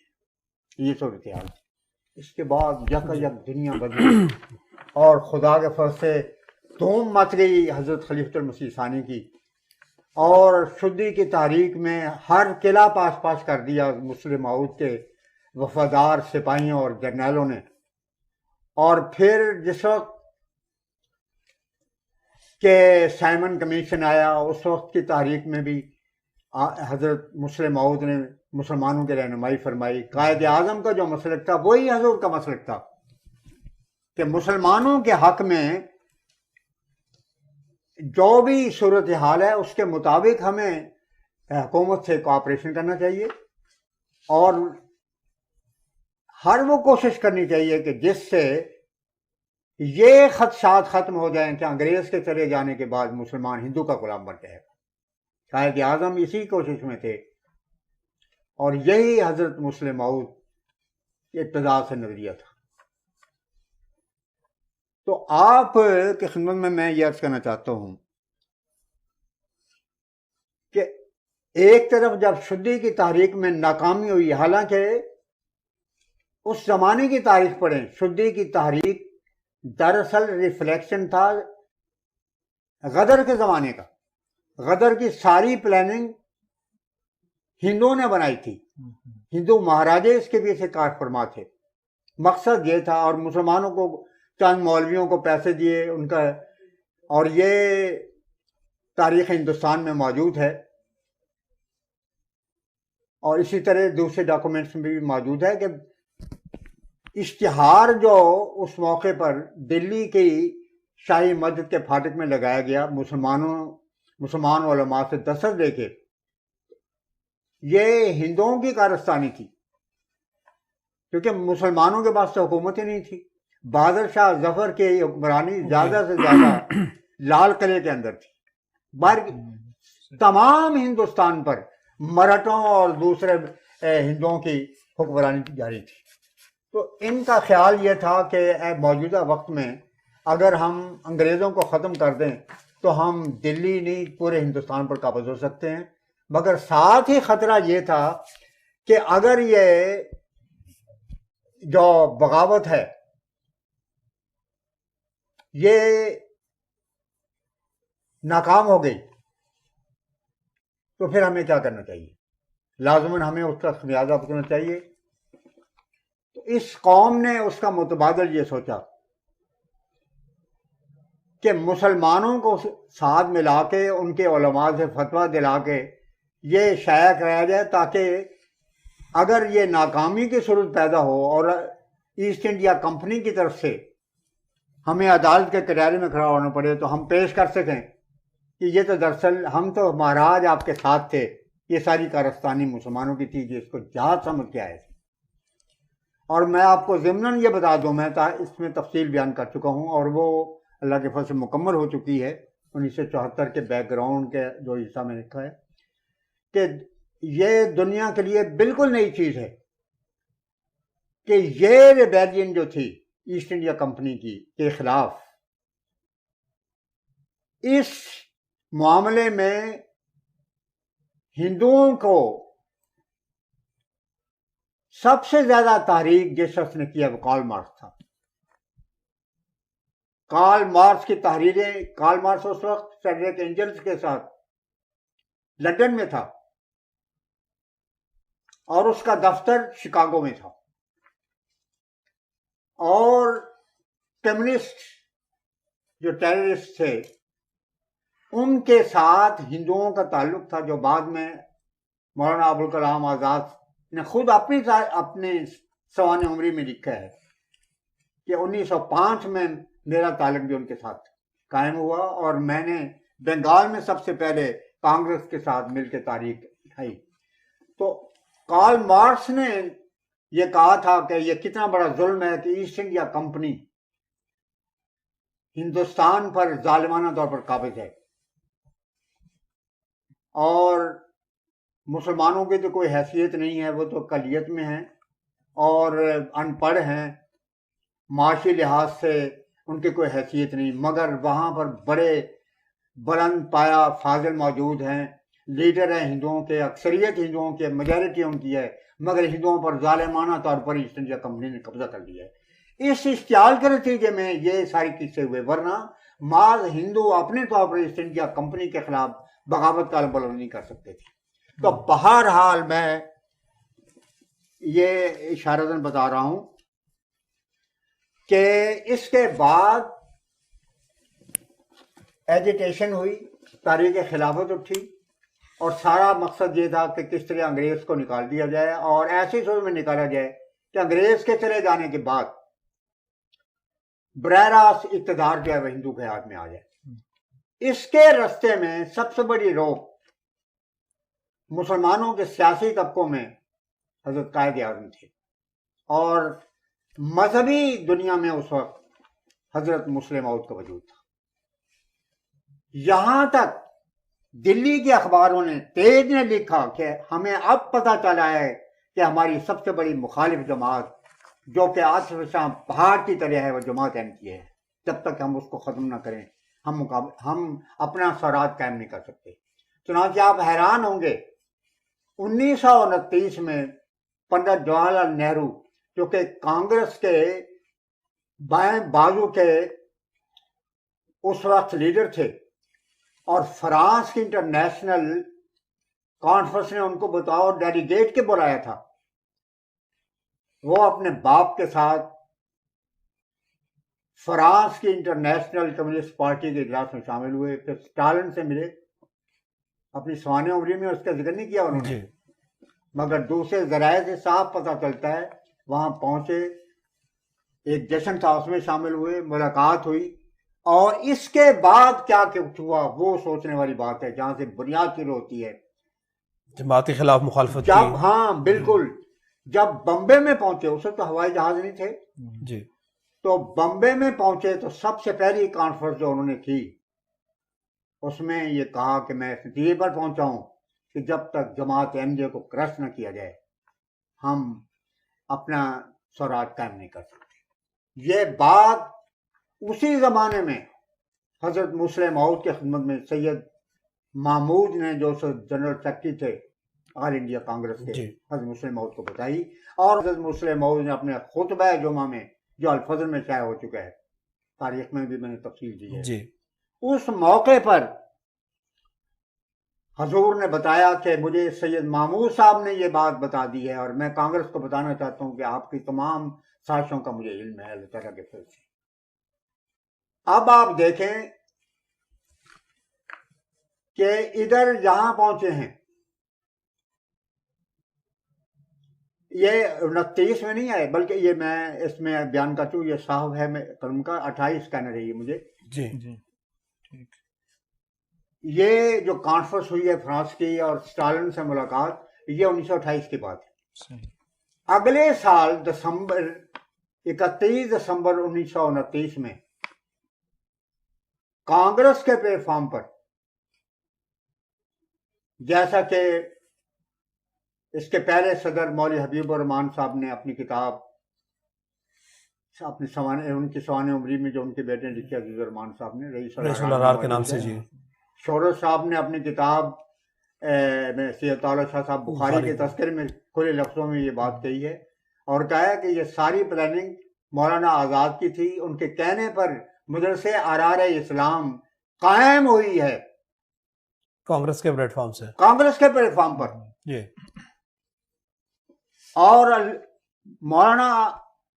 یہ صورتحال. اس کے بعد یک دنیا بدلی اور خدا کے فضل سے دھوم مچ گئی حضرت خلیفۃ المسیح ثانی کی، اور شدی کی تحریک میں ہر قلعہ پاس پاس کر دیا مصلح موعود کے وفادار سپاہیوں اور جرنیلوں نے. اور پھر جس وقت کہ سائمن کمیشن آیا، اس وقت کی تحریک میں بھی حضرت مصلح موعود نے مسلمانوں کی رہنمائی فرمائی. قائد اعظم کا جو مسلک تھا وہی حضور کا مسلک تھا کہ مسلمانوں کے حق میں جو بھی صورتحال ہے اس کے مطابق ہمیں حکومت سے کوآپریشن کرنا چاہیے، اور ہر وہ کوشش کرنی چاہیے کہ جس سے یہ خدشات ختم ہو جائیں کہ انگریز کے چلے جانے کے بعد مسلمان ہندو کا غلام بن جائے گا. قائد اعظم اسی کوشش میں تھے، اور یہی حضرت مصلح موعود ابتدا سے نظریہ تھا. تو آپ کی خدمت میں یہ عرض کرنا چاہتا ہوں کہ ایک طرف جب شدی کی تحریک میں ناکامی ہوئی، حالانکہ اس زمانے کی تاریخ پڑھیں، شدی کی تحریک دراصل ریفلیکشن تھا غدر کے زمانے کا. غدر کی ساری پلاننگ ہندوؤں نے بنائی تھی. ہندو مہاراجے اس کے پیچھے کار فرما تھے. مقصد یہ تھا، اور مسلمانوں کو چند مولویوں کو پیسے دیے ان کا، اور یہ تاریخ ہندوستان میں موجود ہے، اور اسی طرح دوسرے ڈاکومنٹس میں بھی موجود ہے کہ اشتہار جو اس موقع پر دلی کی شاہی مسجد کے پھاٹک میں لگایا گیا مسلمان علماء سے دستخط لے کے، یہ ہندوؤں کی کارستانی تھی، کیونکہ مسلمانوں کے پاس تو حکومت ہی نہیں تھی۔ بہادر شاہ ظفر کی حکمرانی زیادہ سے زیادہ لال قلعے کے اندر تھی، تمام ہندوستان پر مراٹھوں اور دوسرے ہندوؤں کی حکمرانی جاری تھی۔ تو ان کا خیال یہ تھا کہ موجودہ وقت میں اگر ہم انگریزوں کو ختم کر دیں تو ہم دلی نہیں پورے ہندوستان پر قابض ہو سکتے ہیں، مگر ساتھ ہی خطرہ یہ تھا کہ اگر یہ جو بغاوت ہے یہ ناکام ہو گئی تو پھر ہمیں کیا کرنا چاہیے؟ لازماً ہمیں اس کا خمیازہ بھگتنا چاہیے۔ تو اس قوم نے اس کا متبادل یہ سوچا کہ مسلمانوں کو ساتھ ملا کے ان کے علماء سے فتویٰ دلا کے یہ شائع کرایا جائے تاکہ اگر یہ ناکامی کی صورت پیدا ہو اور ایسٹ انڈیا کمپنی کی طرف سے ہمیں عدالت کے کٹہرے میں کھڑا ہونا پڑے تو ہم پیش کر سکیں کہ یہ تو دراصل ہم تو مہاراج آپ کے ساتھ تھے، یہ ساری کارستانی مسلمانوں کی تھی جس کو جہاد سمجھ کے آئے تھے۔ اور میں آپ کو ضمناً یہ بتا دوں، میں اس میں تفصیل بیان کر چکا ہوں اور وہ اللہ کے فضل سے مکمل ہو چکی ہے 1974 کے بیک گراؤنڈ کے جو حصہ میں لکھا ہے کہ یہ دنیا کے لیے بالکل نئی چیز ہے کہ یہ ریبیلین جو تھی ایسٹ انڈیا کمپنی کی کے خلاف، اس معاملے میں ہندوؤں کو سب سے زیادہ تحریک جس شخص نے کیا وہ کارل مارکس تھا۔ کارل مارکس کی تحریریں، کارل مارکس اس وقت فیڈریک اینجلز کے ساتھ لندن میں تھا اور اس کا دفتر شکاگو میں تھا، اور کمیونسٹ جو ٹیررسٹ تھے ان کے ساتھ ہندوؤں کا تعلق تھا، جو بعد میں مولانا ابوالکلام آزاد نے خود اپنے سوانح عمری میں لکھا ہے کہ 1905 میں میرا تعلق بھی ان کے ساتھ قائم ہوا اور میں نے بنگال میں سب سے پہلے کانگریس کے ساتھ مل کے تاریخ اٹھائی۔ تو کارل مارکس نے یہ کہا تھا کہ یہ کتنا بڑا ظلم ہے کہ ایسٹ انڈیا کمپنی ہندوستان پر ظالمانہ طور پر قابض ہے اور مسلمانوں کی تو کوئی حیثیت نہیں ہے، وہ تو اقلیت میں ہیں اور ان پڑھ ہیں، معاشی لحاظ سے ان کی کوئی حیثیت نہیں، مگر وہاں پر بڑے بلند پایا فاضل موجود ہیں، لیڈر ہیں ہندوؤں کے، اکثریت ہندوؤں کے، میجارٹی ان کی ہے، مگر ہندوؤں پر ظالمانہ طور پر ایسٹ انڈیا کمپنی نے قبضہ کر لیا ہے۔ اس اشتعال کے نتیجے میں یہ ساری قصے ہوئے، ورنہ بعض ہندو اپنے طور پر ایسٹ انڈیا کمپنی کے خلاف بغاوت کا بلند نہیں کر سکتے تھے۔ تو بہرحال میں یہ اشارتاً بتا رہا ہوں کہ اس کے بعد ایجیٹیشن ہوئی، تحریک خلافت اٹھی اور سارا مقصد یہ تھا کہ کس طرح انگریز کو نکال دیا جائے اور ایسی صورت میں نکالا جائے کہ انگریز کے چلے جانے کے بعد براہ راست اقتدار جو ہے وہ ہندو کے ہاتھ میں آ جائے۔ اس کے راستے میں سب سے بڑی روک مسلمانوں کے سیاسی طبقوں میں حضرت قائد اعظم تھے اور مذہبی دنیا میں اس وقت حضرت مسلم موعود کا وجود تھا۔ یہاں تک دلی کے اخباروں نے تیز نے لکھا کہ ہمیں اب پتہ چلا ہے کہ ہماری سب سے بڑی مخالف جماعت جو کہ آصف شاہ پہاڑ کی طرح ہے وہ جماعت احمدیہ ہے، جب تک ہم اس کو ختم نہ کریں ہم اپنا سوراج قائم نہیں کر سکتے۔ چنانچہ آپ حیران ہوں گے 1929 میں پنڈت جواہر لال نہرو جو کہ کانگریس کے بائیں بازو کے اس وقت لیڈر تھے اور فرانس کی انٹرنیشنل کانفرنس نے ان کو بطور ڈیلیگیٹ کے بلایا تھا، وہ اپنے باپ کے ساتھ فرانس کی انٹرنیشنل کمیونسٹ پارٹی کے اجلاس میں شامل ہوئے، پھر اسٹالن سے ملے، اپنی سوانح عمری میں اس کا ذکر نہیں کیا انہوں نے، مگر دوسرے ذرائع سے صاف پتہ چلتا ہے وہاں پہنچے ایک جشن تھا اس میں شامل ہوئے, ملاقات ہوئی, اور اس کے بعد کیا کچھ ہوا وہ سوچنے والی بات ہے, جہاں سے بنیاد شروع ہوتی ہے. جماعت کے خلاف مخالفت جب کی. ہاں بالکل, جب بمبے میں پہنچے, اس وقت تو ہوائی جہاز نہیں تھے, جی تو بمبے میں پہنچے تو سب سے پہلی کانفرنس جو انہوں نے کی اس میں یہ کہا کہ میں اس نتیجے پر پہنچا ہوں کہ جب تک جماعت احمدیہ کو کرش نہ کیا جائے ہم اپنا سوراج قائم نہیں کر سکتے. یہ بات اسی زمانے میں حضرت مسلم موعود کی خدمت میں سید محمود نے, جو جنرل سیکرٹری تھے آل انڈیا کانگریس کے, حضرت مسلم موعود کو بتائی, اور حضرت مسلم موعود نے اپنے خطبہ جمعہ میں جو الفجر میں شائع ہو چکا ہے, تاریخ میں بھی میں نے تفصیل دی ہے, جی اس موقع پر حضور نے بتایا کہ مجھے سید محمود صاحب نے یہ بات بتا دی ہے, اور میں کانگریس کو بتانا چاہتا ہوں کہ آپ کی تمام سازشوں کا مجھے علم ہے اللہ تعالیٰ کے فضل سے. اب آپ دیکھیں کہ ادھر جہاں پہنچے ہیں, یہ 29 میں نہیں آئے, بلکہ یہ میں اس میں بیان کرتا ہوں, یہ صاحب ہے قلم کا 28 کہنا رہی ہے مجھے. جی جی ٹھیک. یہ جو کانفرنس ہوئی ہے فرانس کی اور اسٹالن سے ملاقات, یہ 1928 کی بات ہے. صحیح. اگلے سال 31 دسمبر 1929 میں کانگریس کے پلیٹ فارم پر, جیسا کہ اس کے پہلے صدر مولوی حبیب الرحمان صاحب نے اپنی کتاب اپنے ان کی سوانح عمری میں جو ان کے بیٹے نے لکھی, عزیز الرحمان صاحب نے, رئیس الارار کے نام سے, جی شورش صاحب نے اپنی کتاب میں سید طارق شاہ صاحب بخاری کے تذکرے میں کھلے لفظوں میں یہ بات کہی ہے, اور کہا ہے کہ یہ ساری پلاننگ مولانا آزاد کی تھی. ان کے کہنے پر مدرسے آرار اسلام قائم ہوئی ہے کانگریس کے پلیٹ فارم سے, کانگریس کے پلیٹ فارم پر. جی اور مولانا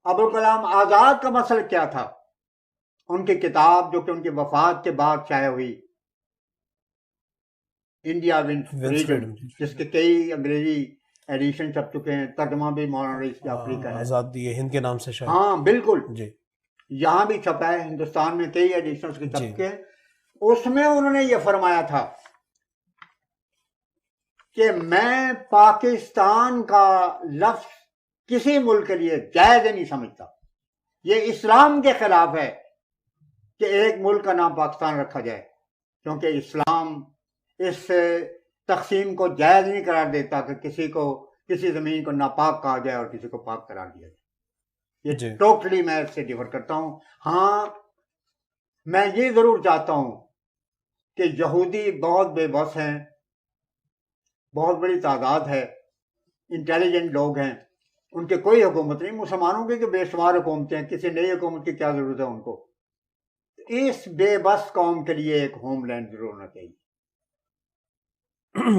ابوالکلام آزاد کا مسئلہ کیا تھا, ان کی کتاب جو کہ ان کی وفات کے بعد شائع ہوئی, انڈیا ونس فریڈم, جس کے کئی انگریزی ایڈیشن چھپ چکے ہیں, ترجمہ بھی مولانا رئیس جعفری کا ہے, آزادی ہند کے نام سے شاید. ہاں بالکل, جی یہاں بھی چھپا ہے, ہندوستان میں کئی ایڈیشن کے چھپ چکے ہیں. اس میں انہوں نے یہ فرمایا تھا کہ میں پاکستان کا لفظ کسی ملک کے لیے جائز نہیں سمجھتا. یہ اسلام کے خلاف ہے کہ ایک ملک کا نام پاکستان رکھا جائے, کیونکہ اسلام اس تقسیم کو جائز نہیں قرار دیتا کہ کسی زمین کو ناپاک کہا جائے اور کسی کو پاک قرار دیا جائے. یہ ٹوٹلی میں اس سے ڈیفر کرتا ہوں. ہاں میں یہ ضرور چاہتا ہوں کہ یہودی بہت بے بس ہیں, بہت بڑی تعداد ہے, انٹیلیجنٹ لوگ ہیں, ان کے کوئی حکومت نہیں. مسلمانوں کی جو بے شمار حکومتیں ہیں, کسی نئی حکومت کی کیا ضرورت ہے ان کو. اس بے بس قوم کے لیے ایک ہوم لینڈ ضرور ہونا چاہیے.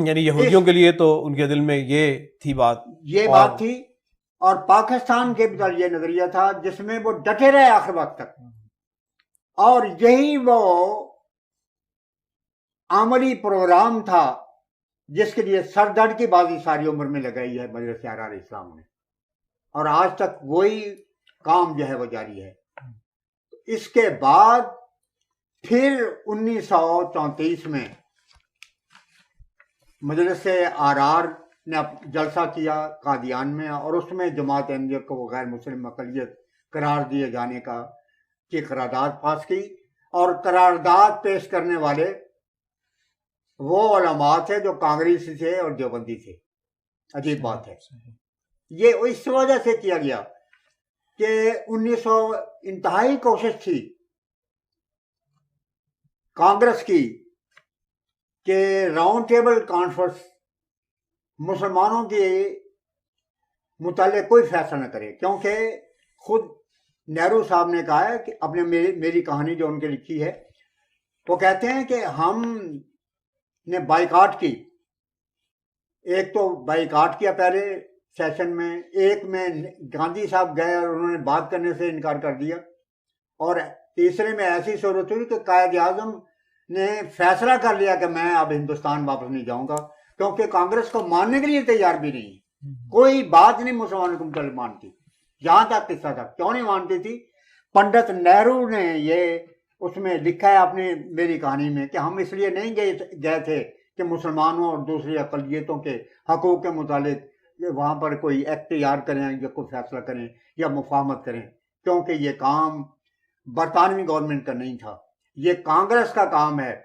یعنی یہودیوں کے لیے تو ان کے دل میں یہ تھی بات, یہ بات تھی, اور پاکستان کے بھی یہ نظریہ تھا جس میں وہ ڈٹے رہے آخر وقت تک, اور یہی وہ عملی پروگرام تھا جس کے لیے سر درد کی بازی ساری عمر میں لگائی ہے مجلس آرار اسلام نے, اور آج تک وہی کام جو ہے وہ جاری ہے. اس کے بعد پھر 1934 میں مجلس آرار نے جلسہ کیا قادیان میں, اور اس میں جماعت احمدیہ کو غیر مسلم اقلیت قرار دیے جانے کی قرارداد پاس کی, اور قرارداد پیش کرنے والے وہ علماء تھے جو کانگریسی تھے اور دیوبندی تھے. عجیب بات ہے, یہ اس وجہ سے کیا گیا کہ 1900 انتہائی کوشش تھی کانگریس کی کہ راؤنڈ ٹیبل کانفرنس مسلمانوں کے متعلق کوئی فیصلہ نہ کرے, کیونکہ خود نہرو صاحب نے کہا ہے کہ اپنے میری کہانی جو ان کے لکھی ہے, وہ کہتے ہیں کہ ہم نے بائیکاٹ کی. ایک تو بائیکاٹ کیا پہلے سیشن میں, ایک میں گاندھی صاحب گئے اور انہوں نے بات کرنے سے انکار کر دیا, اور تیسرے میں ایسی صورت ہوئی کہ قائد اعظم نے فیصلہ کر لیا کہ میں اب ہندوستان واپس نہیں جاؤں گا, کیونکہ کانگریس کو ماننے کے لیے تیار بھی نہیں, کوئی بات نہیں مسلمانوں کو متعلق مانتی. یہاں تک قصہ تھا. کیوں نہیں مانتی تھی؟ پنڈت نہرو نے یہ اس میں لکھا ہے اپنی میری کہانی میں کہ ہم اس لیے نہیں گئے تھے کہ مسلمانوں اور دوسری اقلیتوں کے حقوق کے متعلق وہاں پر کوئی ایکٹ تیار کریں یا کوئی فیصلہ کریں یا مفاہمت کریں، کیونکہ یہ کام برطانوی گورنمنٹ کا نہیں تھا، یہ کانگریس کا کام ہے.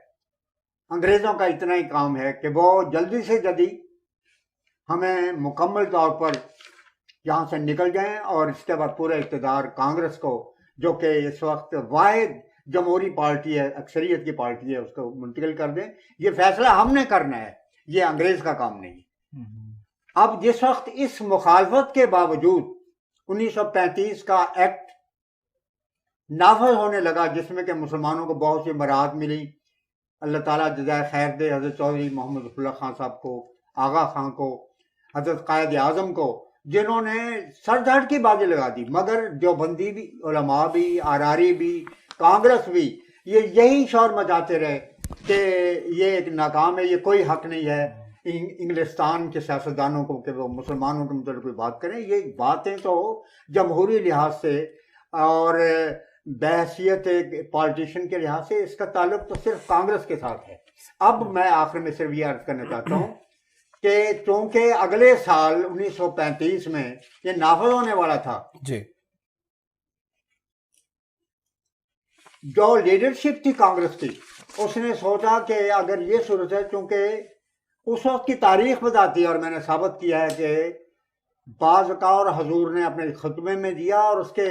انگریزوں کا اتنا ہی کام ہے کہ وہ جلدی سے جلدی ہمیں مکمل طور پر یہاں سے نکل جائیں اور اس کے بعد پورا اقتدار کانگریس کو، جو کہ اس وقت واحد جمہوری پارٹی ہے، اکثریت کی پارٹی ہے، اس کو منتقل کر دیں. یہ فیصلہ ہم نے کرنا ہے، یہ انگریز کا کام نہیں. اب جس وقت اس مخالفت کے باوجود 1935 کا ایکٹ نافذ ہونے لگا، جس میں کہ مسلمانوں کو بہت سی مراحت ملی، اللہ تعالیٰ جزائے خیر دے حضرت چودھری محمد ظفر اللہ خان صاحب کو، آغا خان کو، حضرت قائد اعظم کو، جنہوں نے سر دھڑ کی بازی لگا دی. مگر دیوبندی بھی، علماء بھی، آراری بھی، کانگریس بھی یہی شور مچاتے رہے کہ یہ ایک ناکام ہے، یہ کوئی حق نہیں ہے انگلستان کے سیاستدانوں کو کہ وہ مسلمانوں کے متعلق کوئی بات کریں. یہ باتیں تو جمہوری لحاظ سے اور بحیثیت پالیٹیشین کے لحاظ سے اس کا تعلق تو صرف کانگریس کے ساتھ ہے. اب میں آخر میں صرف یہ عرض کرنا چاہتا ہوں کہ چونکہ اگلے سال 1935 میں یہ نافذ ہونے والا تھا، جی، جو لیڈرشپ تھی کانگریس کی، اس نے سوچا کہ اگر یہ صورت ہے، چونکہ اس وقت کی تاریخ بتاتی ہے اور میں نے ثابت کیا ہے کہ بعض اور حضور نے اپنے خطبے میں دیا اور اس کے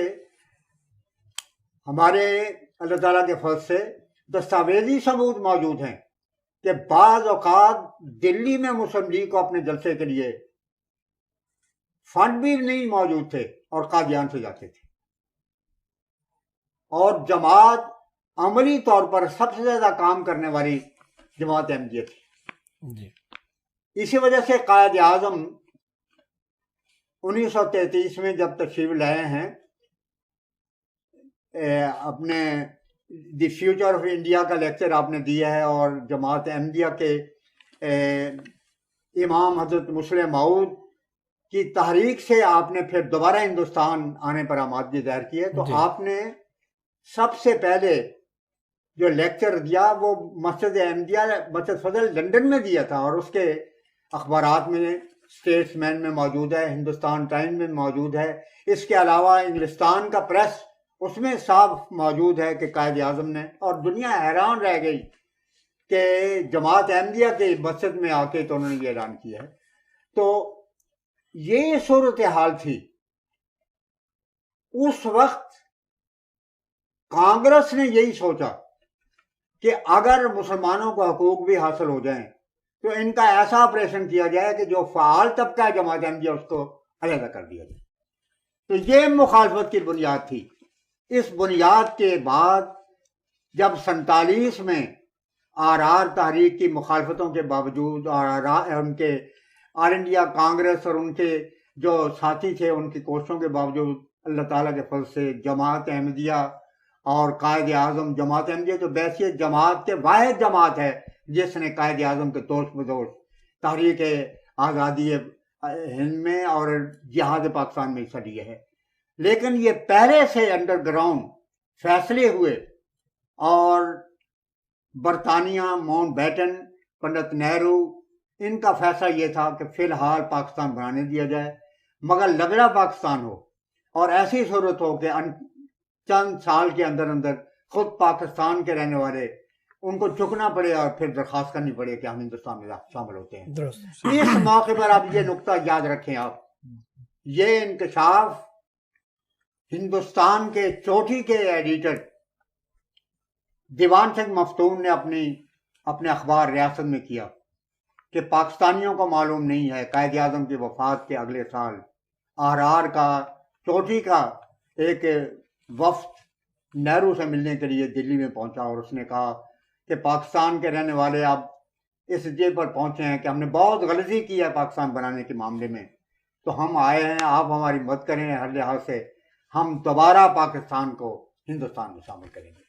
ہمارے اللہ تعالیٰ کے فضل سے دستاویزی ثبوت موجود ہیں کہ بعض اوقات دلی میں مسلم لیگ کو اپنے جلسے کے لیے فنڈ بھی نہیں موجود تھے اور قادیان سے جاتے تھے، اور جماعت عملی طور پر سب سے زیادہ کام کرنے والی جماعت احمدیہ تھی. جی، اسی وجہ سے قائد اعظم 1933 میں جب تشریف لائے ہیں، اپنے دی فیوچر آف انڈیا کا لیکچر آپ نے دیا ہے، اور جماعت احمدیہ کے امام حضرت مسلم موعود کی تحریک سے آپ نے پھر دوبارہ ہندوستان آنے پر آمادگی ظاہر کی ہے. تو آپ نے سب سے پہلے جو لیکچر دیا وہ مسجد احمدیہ، مسجد فضل لندن میں دیا تھا، اور اس کے اخبارات میں، اسٹیٹس مین میں موجود ہے، ہندوستان ٹائم میں موجود ہے. اس کے علاوہ انگلستان کا پریس اس میں صاف موجود ہے کہ قائد اعظم نے، اور دنیا حیران رہ گئی کہ جماعت احمدیہ کے مسجد میں آ کے تو انہوں نے یہ اعلان کیا ہے. تو یہ صورتحال تھی. اس وقت کانگریس نے یہی سوچا کہ اگر مسلمانوں کو حقوق بھی حاصل ہو جائیں تو ان کا ایسا آپریشن کیا جائے کہ جو فعال طبقہ ہے جماعت احمدیہ اس کو علیحدہ کر دیا جائے. تو یہ مخالفت کی بنیاد تھی. اس بنیاد کے بعد جب 47 میں آر تحریک کی مخالفتوں کے باوجود اور ان کے آل انڈیا کانگریس اور ان کے جو ساتھی تھے ان کی کوششوں کے باوجود اللہ تعالیٰ کے فضل سے جماعت احمدیہ اور قائد اعظم، جماعت احمدیہ جو بحیثیت جماعت کے واحد جماعت ہے جس نے قائد اعظم کے دوش بدوش تحریک آزادی ہند میں اور جہاد پاکستان میں حصہ لیا ہے. لیکن یہ پہلے سے انڈر گراؤنڈ فیصلے ہوئے، اور برطانیہ، ماؤنٹ بیٹن، پنڈت نہرو، ان کا فیصلہ یہ تھا کہ فی الحال پاکستان بنانے دیا جائے، مگر لگڑا پاکستان ہو، اور ایسی صورت ہو کہ چند سال کے اندر اندر خود پاکستان کے رہنے والے ان کو جھکنا پڑے اور پھر درخواست کرنی پڑے کہ ہم ہندوستان میں شامل ہوتے ہیں. اس موقع پر آپ یہ نقطہ یاد رکھیں، آپ یہ انکشاف ہندوستان کے چوٹی کے ایڈیٹر دیوان سنگھ مفتون نے اپنے اخبار ریاست میں کیا کہ پاکستانیوں کو معلوم نہیں ہے. قائد اعظم کی وفات کے اگلے سال آر کا چوٹی کا ایک وفد نہرو سے ملنے کے لیے دلی میں پہنچا، اور اس نے کہا کہ پاکستان کے رہنے والے اب اس جے پر پہنچے ہیں کہ ہم نے بہت غلطی کی ہے پاکستان بنانے کے معاملے میں، تو ہم آئے ہیں، آپ ہماری مدد کریں ہر لحاظ سے، ہم دوبارہ پاکستان کو ہندوستان میں شامل کریں گے.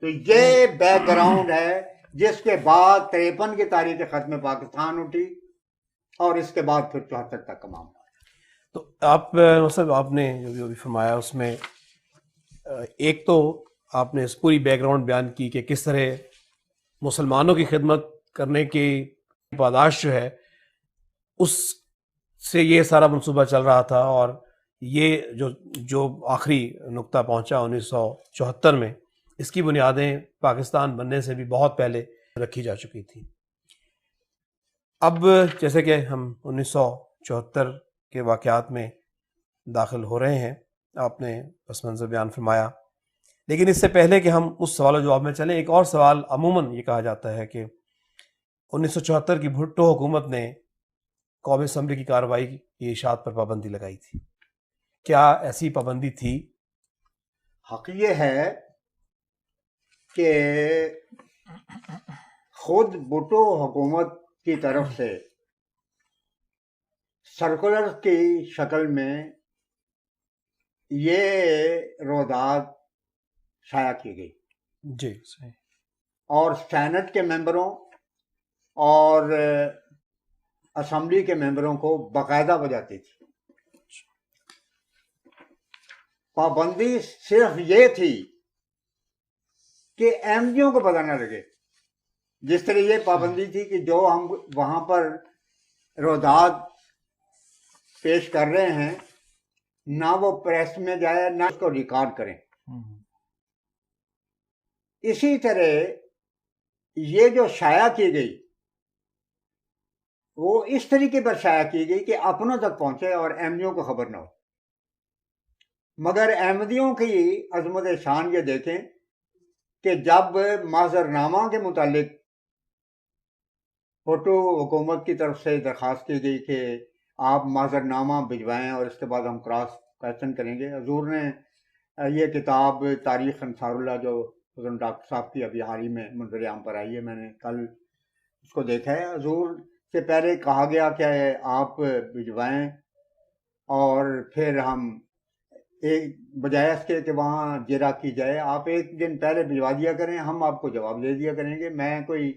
تو یہ بیک گراؤنڈ ہے جس کے بعد 53 کی تاریخ ختم پاکستان اٹھی، اور اس کے بعد پھر 74 تک کا معاملہ. تو آپ صاحب آپ نے جو بھی فرمایا اس میں ایک تو آپ نے اس پوری بیک گراؤنڈ بیان کی کہ کس طرح مسلمانوں کی خدمت کرنے کی پاداش جو ہے اس سے یہ سارا منصوبہ چل رہا تھا، اور یہ جو آخری نقطہ پہنچا 1974 میں، اس کی بنیادیں پاکستان بننے سے بھی بہت پہلے رکھی جا چکی تھی۔ اب جیسے کہ ہم 1974 کے واقعات میں داخل ہو رہے ہیں، آپ نے پس منظر بیان فرمایا، لیکن اس سے پہلے کہ ہم اس سوال و جواب میں چلیں، ایک اور سوال عموماً یہ کہا جاتا ہے کہ 1974 کی بھٹو حکومت نے قومی اسمبلی کی کارروائی کی اشاعت پر پابندی لگائی تھی، کیا ایسی پابندی تھی؟ حق یہ ہے کہ خود بھٹو حکومت کی طرف سے سرکولر کی شکل میں یہ رویداد شائع کی گئی، جی صحیح، اور سینٹ کے ممبروں اور اسمبلی کے ممبروں کو باقاعدہ بجاتی تھی۔ پابندی صرف یہ تھی کہ احمدیوں کو پتہ نہ لگے، جس طرح یہ پابندی تھی کہ جو ہم وہاں پر رویداد پیش کر رہے ہیں نہ وہ پریس میں جائے نہ اس کو ریکارڈ کریں۔ اسی طرح یہ جو شائع کی گئی وہ اس طریقے پر شائع کی گئی کہ اپنوں تک پہنچے اور احمدیوں کو خبر نہ ہو۔ مگر احمدیوں کی عظمت شان یہ دیکھیں کہ جب معذرنامہ کے متعلق بھٹو حکومت کی طرف سے درخواست کی گئی کہ آپ معذرنامہ بھجوائیں اور اس کے بعد ہم کراس کویسچن کریں گے، حضور نے یہ کتاب تاریخ انصار اللہ جو حضرت ڈاکٹر صاحب کی ابھی حال ہی میں منظر عام پر آئی ہے، میں نے کل اس کو دیکھا ہے، حضور سے پہلے کہا گیا کہ آپ بھجوائیں اور پھر ہم ایک بجائے اس کے کہ وہاں جرا کی جائے، آپ ایک دن پہلے بھجوا دیا کریں، ہم آپ کو جواب دے دیا کریں گے۔ میں کوئی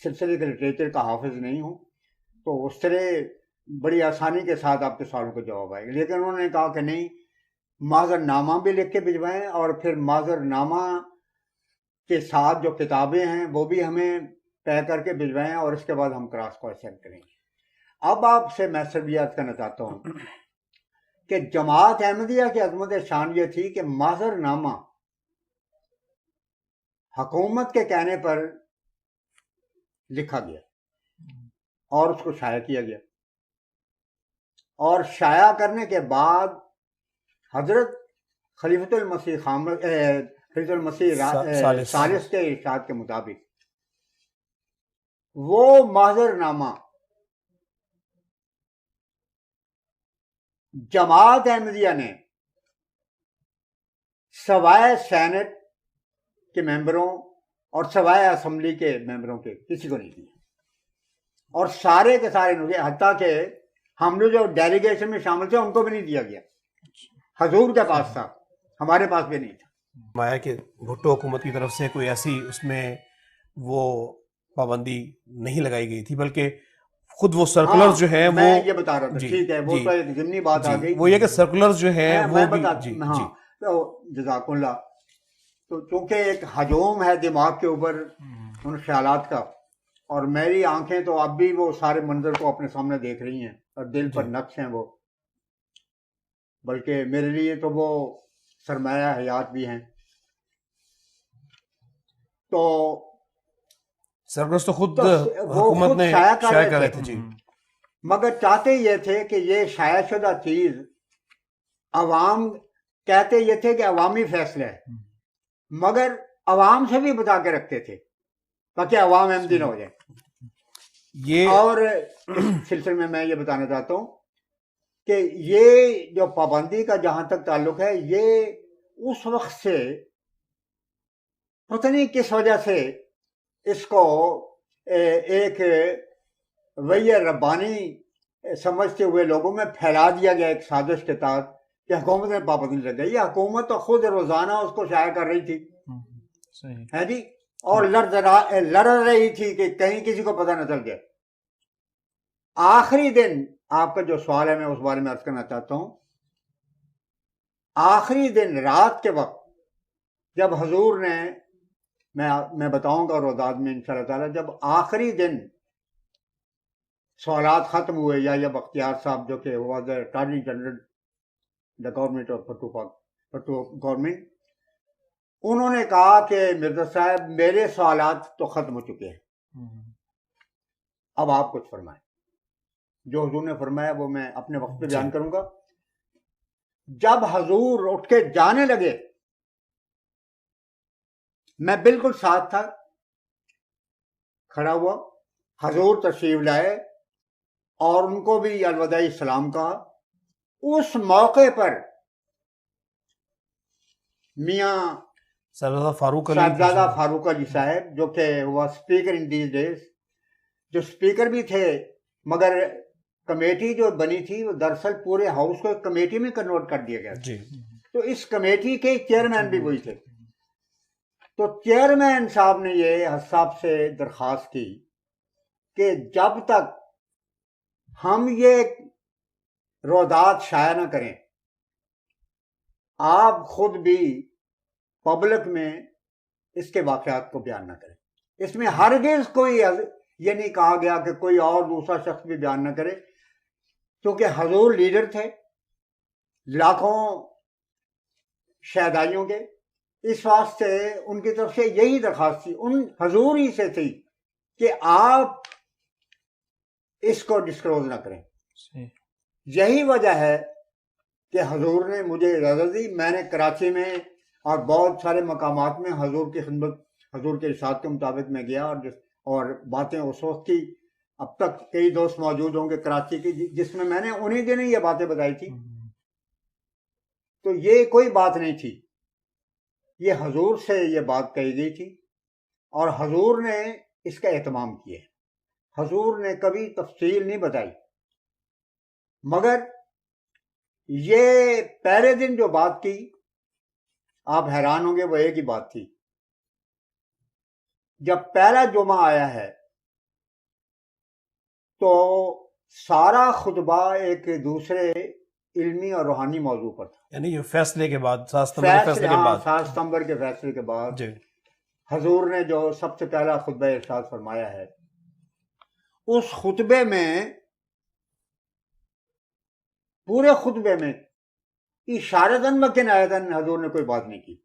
سلسلے کے لٹریچر کا حافظ نہیں ہوں، تو اس طرح بڑی آسانی کے ساتھ آپ کے سوالوں کا جواب آئے گا، لیکن انہوں نے کہا کہ نہیں، معذر نامہ بھی لکھ کے بھجوائیں اور پھر معذر نامہ کے ساتھ جو کتابیں ہیں وہ بھی ہمیں طے کر کے بھجوائیں اور اس کے بعد ہم کراس کویسچن کریں گے۔ اب آپ سے میں سربیات کرنا چاہتا ہوں کہ جماعت احمدیہ کی عظمت شان یہ تھی کہ معذر نامہ حکومت کے کہنے پر لکھا گیا اور اس کو شائع کیا گیا، اور شائع کرنے کے بعد حضرت خلیفۃ المسیح ثالث کے ارشاد کے مطابق وہ معذر نامہ جماعت احمدیہ نے سوائے سینٹ کے ممبروں اور سوائے اسمبلی کے ممبروں کے کسی کو نہیں دیا، اور سارے کے سارے نوجے، حتیٰ کہ ہم لوگ جو ڈیلیگیشن میں شامل تھے ان کو بھی نہیں دیا گیا۔ حضور کے پاس تھا، ہمارے پاس بھی نہیں تھا۔ مایا کہ بھٹو حکومت کی طرف سے کوئی ایسی اس میں وہ پابندی نہیں لگائی گئی تھی، بلکہ خود وہ سرکولرز جو ہیں میں یہ بتا رہا تھا، ٹھیک ہے، وہ تو ایک ضمنی بات آ گئی، وہ یہ کہ سرکولرز جو ہیں وہ بھی ہاں، تو جزاک اللہ، تو چونکہ ایک ہجوم ہے دماغ کے اوپر ان خیالات کا، اور میری آنکھیں تو اب بھی وہ سارے منظر کو اپنے سامنے دیکھ رہی ہیں اور دل پر نقش ہیں وہ، بلکہ میرے لیے تو وہ سرمایہ حیات بھی ہیں۔ تو سرکولرز تو خود حکومت نے شائع کر رہے تھے، جی، مگر چاہتے یہ تھے کہ یہ شائع شدہ چیز عوام، کہتے یہ تھے کہ عوامی فیصلہ ہے، مگر عوام سے بھی بتا کے رکھتے تھے تاکہ عوام احمدی نہ ہو جائے۔ اور اس سلسلے میں یہ بتانا چاہتا ہوں کہ یہ جو پابندی کا جہاں تک تعلق ہے، یہ اس وقت سے پتہ نہیں کس وجہ سے اس کو ایک وحی ربانی سمجھتے ہوئے لوگوں میں پھیلا دیا گیا ایک سازش کے تحت کہ حکومت نے پابندی لگ گئی۔ یہ حکومت تو خود روزانہ اس کو شائع کر رہی تھی، ہے جی، اور لڑ رہی تھی کہ کہیں کسی کو پتہ نہ چل جائے۔ آخری دن آپ کا جو سوال ہے میں اس بارے میں عرض کرنا چاہتا ہوں. آخری دن رات کے وقت جب حضور نے میں بتاؤں گا روزاد میں انشاءاللہ تعالی، جب آخری دن سوالات ختم ہوئے یا بختیار صاحب جو کہ واز دا اٹارنی جنرل دا گورنمنٹ آف پٹو گورنمنٹ، انہوں نے کہا کہ مرزا صاحب میرے سوالات تو ختم ہو چکے ہیں، اب آپ کچھ فرمائیں. جو حضور نے فرمایا وہ میں اپنے وقت پہ بیان کروں گا. جب حضور اٹھ کے جانے لگے میں بالکل ساتھ تھا، کھڑا ہوا. حضور تشریف لائے اور ان کو بھی الوداعی سلام کہا. اس موقع پر میاں صاحبزادہ فاروق علی صاحب جو کہ ہوا اسپیکر ان دیز ڈیز، جو اسپیکر بھی تھے، مگر کمیٹی جو بنی تھی وہ دراصل پورے ہاؤس کو ایک کمیٹی میں کنورٹ کر دیا گیا تھا. تو اس کمیٹی کے چیئرمین بھی وہی تھے. تو چیئرمین صاحب نے یہ صاحب سے درخواست کی کہ جب تک ہم یہ روزات شائع نہ کریں، آپ خود بھی پبلک میں اس کے واقعات کو بیان نہ کریں. اس میں ہرگز کوئی یہ نہیں کہا گیا کہ کوئی اور دوسرا شخص بھی بیان نہ کرے، کیونکہ حضور لیڈر تھے لاکھوں شہدائیوں کے. اس واسطے ان کی طرف سے یہی درخواست تھی، ان حضور ہی سے تھی کہ آپ اس کو ڈسکلوز نہ کریں. یہی وجہ ہے کہ حضور نے مجھے اجازت دی. میں نے کراچی میں اور بہت سارے مقامات میں حضور کی خدمت، حضور کے ارشاد کے مطابق میں گیا اور باتیں اس وقت کی، اب تک کئی دوست موجود ہوں گے کراچی کی جس میں نے انہی دنوں یہ باتیں بتائی تھی. تو یہ کوئی بات نہیں تھی، یہ حضور سے یہ بات کہی گئی تھی اور حضور نے اس کا اہتمام کیا. حضور نے کبھی تفصیل نہیں بتائی، مگر یہ پہلے دن جو بات کی آپ حیران ہوں گے، وہ ایک ہی بات تھی. جب پہلا جمعہ آیا ہے تو سارا خطبہ ایک دوسرے علمی اور روحانی موضوع پر تھا. یعنی یہ فیصلے کے بعد 7 ستمبر کے فیصلے کے بعد حضور نے جو سب سے پہلا خطبہ ارشاد فرمایا ہے، اس خطبے میں، پورے خطبے میں اشارتاً و کنایتاً حضور نے کوئی بات نہیں کی.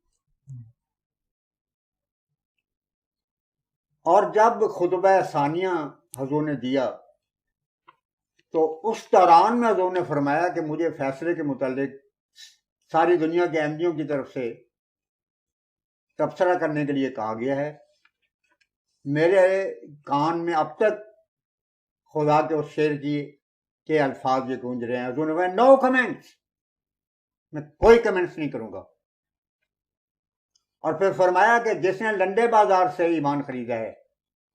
اور جب خطبہ ثانیہ حضور نے دیا تو اس دوران میں حضور نے فرمایا کہ مجھے فیصلے کے متعلق ساری دنیا کے احمدیوں کی طرف سے تبصرہ کرنے کے لیے کہا گیا ہے. میرے کان میں اب تک خدا کے اس شعر کے الفاظ یہ گونج رہے ہیں. حضور نے کہا نو کمنٹس، میں کوئی کمنٹس نہیں کروں گا. اور پھر فرمایا کہ جس نے لنڈے بازار سے ایمان خریدا ہے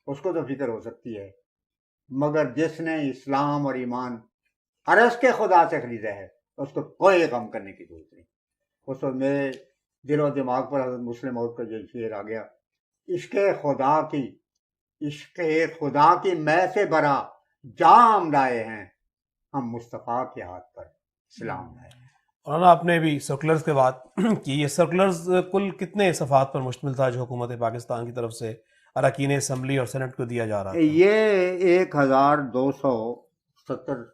اس کو تو فکر ہو سکتی ہے، مگر جس نے اسلام اور ایمان عرض کے خدا سے خریدا ہے اس کو کوئی غم کرنے کی ضرورت نہیں. اس وقت میرے دل و دماغ پر حضرت مسلم موعود کا یہ شعر آ گیا، عشق خدا کی میں سے برا جام لائے ہیں ہم مصطفیٰ کے ہاتھ پر سلام لائے. اور آپ نے بھی سرکولرز کے بات کی، یہ سرکولرز کل کتنے صفحات پر مشتمل تھا جو حکومت پاکستان کی طرف سے اراکین اسمبلی اور سینٹ کو دیا جا رہا تھا؟ یہ 1270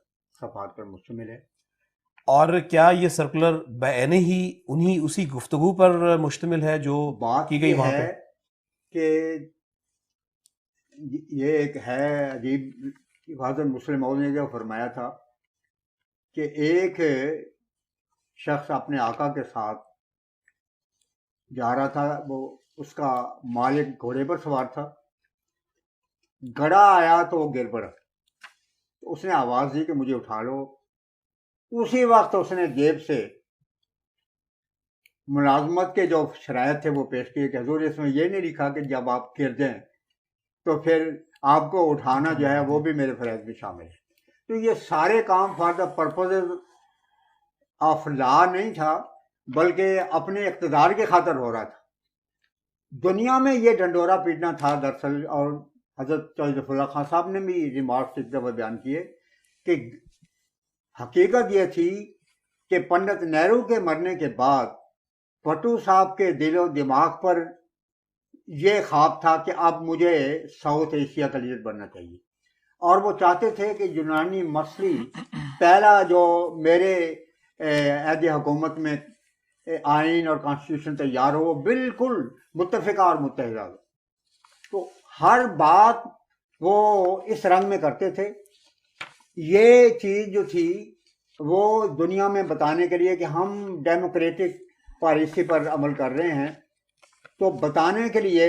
صفحات پر مشتمل ہے. اور کیا یہ سرکولر بعین ہی اسی گفتگو پر مشتمل ہے جو بات کی گئی وہاں پہ؟ کہ یہ ایک ہے عجیب، حضرت مسلم موعود نے جو فرمایا تھا کہ ایک شخص اپنے آقا کے ساتھ جا رہا تھا، وہ اس کا مالک گھوڑے پر سوار تھا، گھڑا آیا تو وہ گر پڑا. اس نے آواز دی کہ مجھے اٹھا لو. اسی وقت اس نے جیب سے ملازمت کے جو شرائط تھے وہ پیش کیے کہ حضور اس میں یہ نہیں لکھا کہ جب آپ گر جائیں تو پھر آپ کو اٹھانا جو ہے وہ بھی میرے فرائض میں شامل ہے. تو یہ سارے کام for the purpose of law نہیں تھا، بلکہ اپنے اقتدار کے خاطر ہو رہا تھا. دنیا میں یہ ڈنڈورا پیٹنا تھا دراصل. اور حضرت ظفر اللہ خان صاحب نے بھی ریمارکس ایک دفعہ بیان کیے کہ حقیقت یہ تھی کہ پنڈت نہرو کے مرنے کے بعد بھٹو صاحب کے دل و دماغ پر یہ خواب تھا کہ اب مجھے ساؤتھ ایشیا کا لیڈر بننا چاہیے، اور وہ چاہتے تھے کہ یونانی مصری پہلا جو میرے عہد حکومت میں آئین اور کانسٹیٹیوشن تیار ہو وہ بالکل متفقہ اور متحدہ ہو۔ تو ہر بات وہ اس رنگ میں کرتے تھے۔ یہ چیز جو تھی وہ دنیا میں بتانے کے لیے کہ ہم ڈیموکریٹک پالیسی پر عمل کر رہے ہیں، تو بتانے کے لیے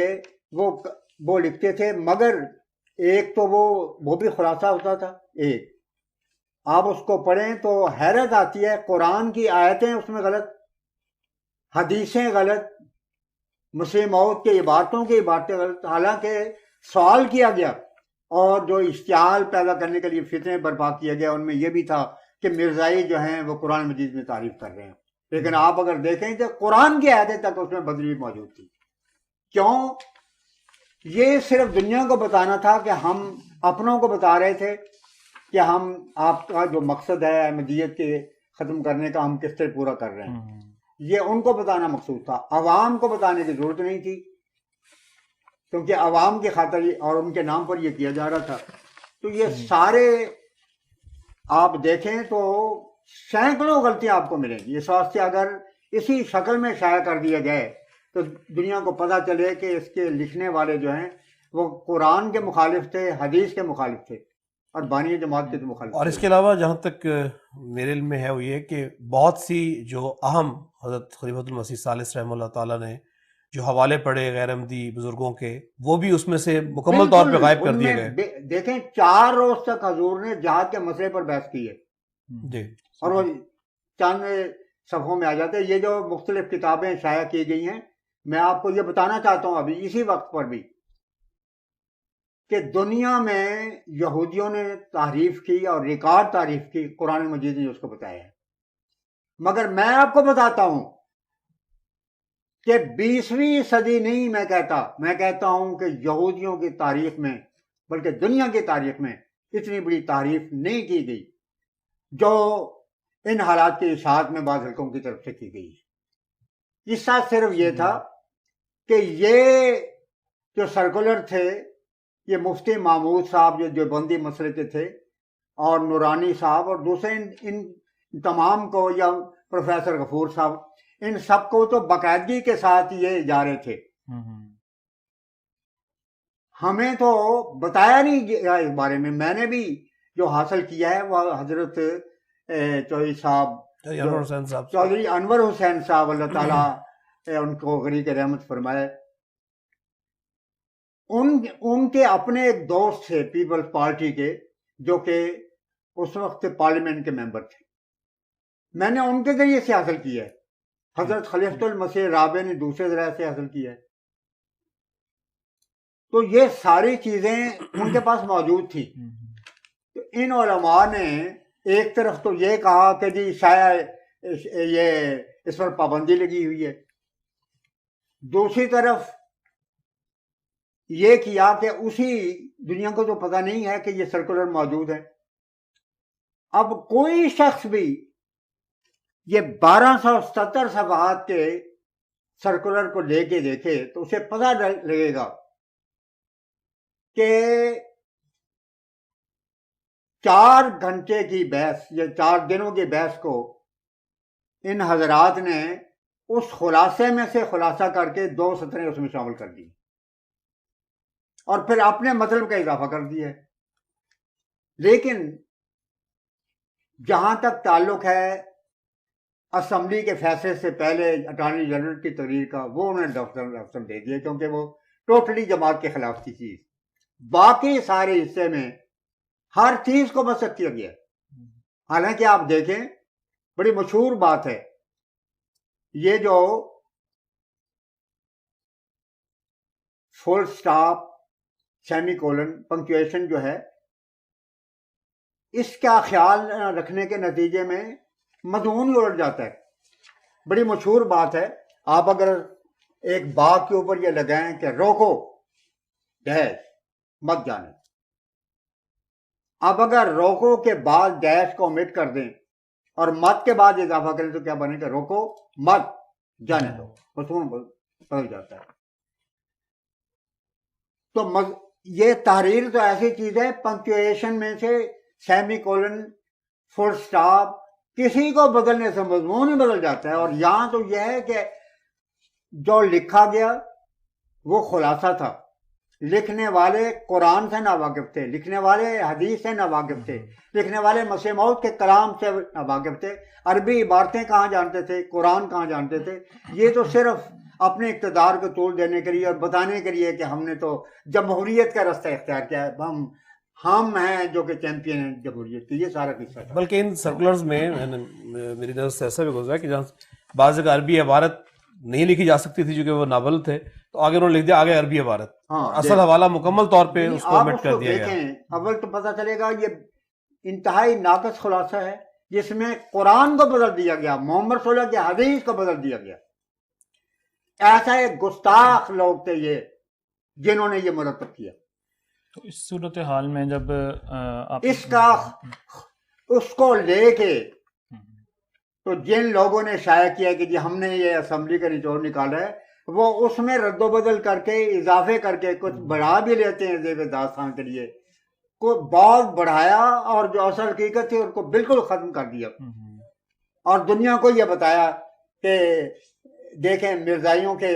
وہ لکھتے تھے، مگر ایک تو وہ بھی خلاصہ ہوتا تھا۔ ایک آپ اس کو پڑھیں تو حیرت آتی ہے، قرآن کی آیتیں اس میں غلط، حدیثیں غلط، مسیح موعود کی عبارتوں کی عبارتیں غلط، حالانکہ سوال کیا گیا اور جو اشتعال پیدا کرنے کے لیے فتنے برپا کیا گیا ان میں یہ بھی تھا کہ مرزائی جو ہیں وہ قرآن مجید میں تعریف کر رہے ہیں، لیکن آپ اگر دیکھیں تو قرآن کی آیتیں تک اس میں بدلی موجود تھی۔ کیوں؟ یہ صرف دنیا کو بتانا تھا کہ ہم اپنوں کو بتا رہے تھے کہ ہم آپ کا جو مقصد ہے احمدیت کے ختم کرنے کا ہم کس طرح پورا کر رہے ہیں، یہ ان کو بتانا مقصود تھا، عوام کو بتانے کی ضرورت نہیں تھی، کیونکہ عوام کی خاطر اور ان کے نام پر یہ کیا جا رہا تھا۔ تو یہ سارے آپ دیکھیں تو سینکڑوں غلطیاں آپ کو ملیں گی، اس واسطے اگر اسی شکل میں شائع کر دیا جائے تو دنیا کو پتہ چلے کہ اس کے لکھنے والے جو ہیں وہ قرآن کے مخالف تھے، حدیث کے مخالف تھے، اور بانی جماعت کے تو مخالف اور تھے۔ اس کے علاوہ جہاں تک میرے علم میں ہے وہ یہ کہ بہت سی جو اہم حضرت خلیفۃ المسیح ثالث رحمہ اللہ تعالیٰ نے جو حوالے پڑھے غیر احمدی بزرگوں کے، وہ بھی اس میں سے مکمل طور پہ غائب کر دیے گئے۔ دیکھیں 4 روز تک حضور نے جہاد کے مسئلے پر بحث کی ہے، جی، اور وہ چند صفحوں میں آ جاتے ہیں۔ یہ جو مختلف کتابیں شائع کی گئی ہیں، میں آپ کو یہ بتانا چاہتا ہوں ابھی اسی وقت پر بھی کہ دنیا میں یہودیوں نے تعریف کی اور ریکارڈ تعریف کی، قرآن مجید نے اس کو بتایا ہے، مگر میں آپ کو بتاتا ہوں کہ 20ویں صدی نہیں، میں کہتا ہوں کہ یہودیوں کی تاریخ میں بلکہ دنیا کی تاریخ میں اتنی بڑی تعریف نہیں کی گئی جو ان حالات کی اشاعت میں بعض حلقوں کی طرف سے کی گئی ہے۔ اس ساتھ صرف یہ تھا کہ یہ جو سرکولر تھے، یہ مفتی محمود صاحب جو دیوبندی مسئلے کے تھے، اور نورانی صاحب اور دوسرے ان تمام کو، یا پروفیسر غفور صاحب، ان سب کو تو باقاعدگی کے ساتھ یہ جا رہے تھے۔ ہمیں تو بتایا نہیں گیا اس بارے میں۔ میں نے بھی جو حاصل کیا ہے وہ حضرت چودھری صاحب، چودھری انور حسین صاحب، اللہ تعالیٰ ان کو غریق رحمت فرمائے، ان کے اپنے ایک دوست تھے پیپلز پارٹی کے، جو کہ اس وقت پارلیمنٹ کے ممبر تھے، میں نے ان کے ذریعے سے حاصل کیا ہے۔ حضرت خلیفۃ المسیح رابع نے دوسرے ذرائع سے حاصل کیا ہے۔ تو یہ ساری چیزیں ان کے پاس موجود تھی۔ تو ان علماء نے ایک طرف تو یہ کہا کہ جی شاید یہ اس پر پابندی لگی ہوئی ہے، دوسری طرف یہ کیا کہ اسی دنیا کو تو پتہ نہیں ہے کہ یہ سرکولر موجود ہے۔ اب کوئی شخص بھی یہ 1270 صفحات کے سرکولر کو لے کے دیکھے تو اسے پتہ لگے گا کہ 4 گھنٹے کی بحث یا 4 دنوں کی بحث کو ان حضرات نے اس خلاصے میں سے خلاصہ کر کے 2 سطریں اس میں شامل کر دی، اور پھر اپنے مطلب کا اضافہ کر دیا ہے۔ لیکن جہاں تک تعلق ہے اسمبلی کے فیصلے سے پہلے اٹارنی جنرل کی تقریر کا، وہ انہوں نے ڈاکٹر دے دیا، کیونکہ وہ ٹوٹلی جماعت کے خلاف تھی چیز۔ باقی سارے حصے میں ہر چیز کو مسخ کیا گیا۔ حالانکہ آپ دیکھیں بڑی مشہور بات ہے، یہ جو فل سٹاپ، سیمی کولن، پنکچویشن جو ہے، اس کا خیال رکھنے کے نتیجے میں مضمون ہی الٹ جاتا ہے۔ بڑی مشہور بات ہے، آپ اگر ایک باغ کے اوپر یہ لگائیں کہ روکو ڈیش مت جانے، اب اگر روکو کے بعد ڈیش کو omit کر دیں اور مت کے بعد اضافہ کریں تو کیا بنے گا؟ روکو مت جانے دو، مضمون بدل جاتا ہے. تو یہ تحریر تو ایسی چیز ہے، پنکچویشن میں سے سیمی کولن، فل سٹاپ، کسی کو بدلنے سے مضمون ہی بدل جاتا ہے. اور یہاں تو یہ ہے کہ جو لکھا گیا وہ خلاصہ تھا، لکھنے والے قرآن سے ناواقف تھے، لکھنے والے حدیث سے ناواقف تھے، لکھنے والے مسیح موعود کے کلام سے ناواقف تھے، عربی عبارتیں کہاں جانتے تھے، قرآن کہاں جانتے تھے. یہ تو صرف اپنے اقتدار کو طول دینے کے لیے اور بتانے کے لیے کہ ہم نے تو جمہوریت کا رستہ اختیار کیا ہے، ہم ہیں جو کہ چیمپئن ہیں جمہوریت کی. یہ سارا قصہ تھا. بلکہ ان سرکولرز میں میری نظر سے ایسا بھی گزرا کہ جہاں بعض جگہ عربی عبارت نہیں لکھی جا سکتی تھی چونکہ وہ ناول تھے، تو آگے انہوں نے لکھ دیا آگے عربی عبارت، اصل حوالہ مکمل طور پہ اس کو omit کر دیا گیا. دیکھیں اول تو پتہ چلے گا یہ انتہائی ناقص خلاصہ ہے جس میں قرآن کو بدل دیا گیا، محمد صلی اللہ علیہ وسلم کی حدیث کو بدل دیا گیا. ایسا ایک گستاخ لوگ تھے یہ جنہوں نے یہ مرتب کیا. تو اس صورتحال میں جب آپ اس کو لے کے تو جن لوگوں نے شائع کیا کہ جی ہم نے یہ اسمبلی کا نچوڑ نکالا ہے، وہ اس میں رد و بدل کر کے اضافے کر کے کچھ بڑھا بھی لیتے ہیں زیب داستان کے لیے، کو بہت بڑھایا اور جو اصل حقیقت تھی ان کو بالکل ختم کر دیا اور دنیا کو یہ بتایا کہ دیکھیں مرزائیوں کے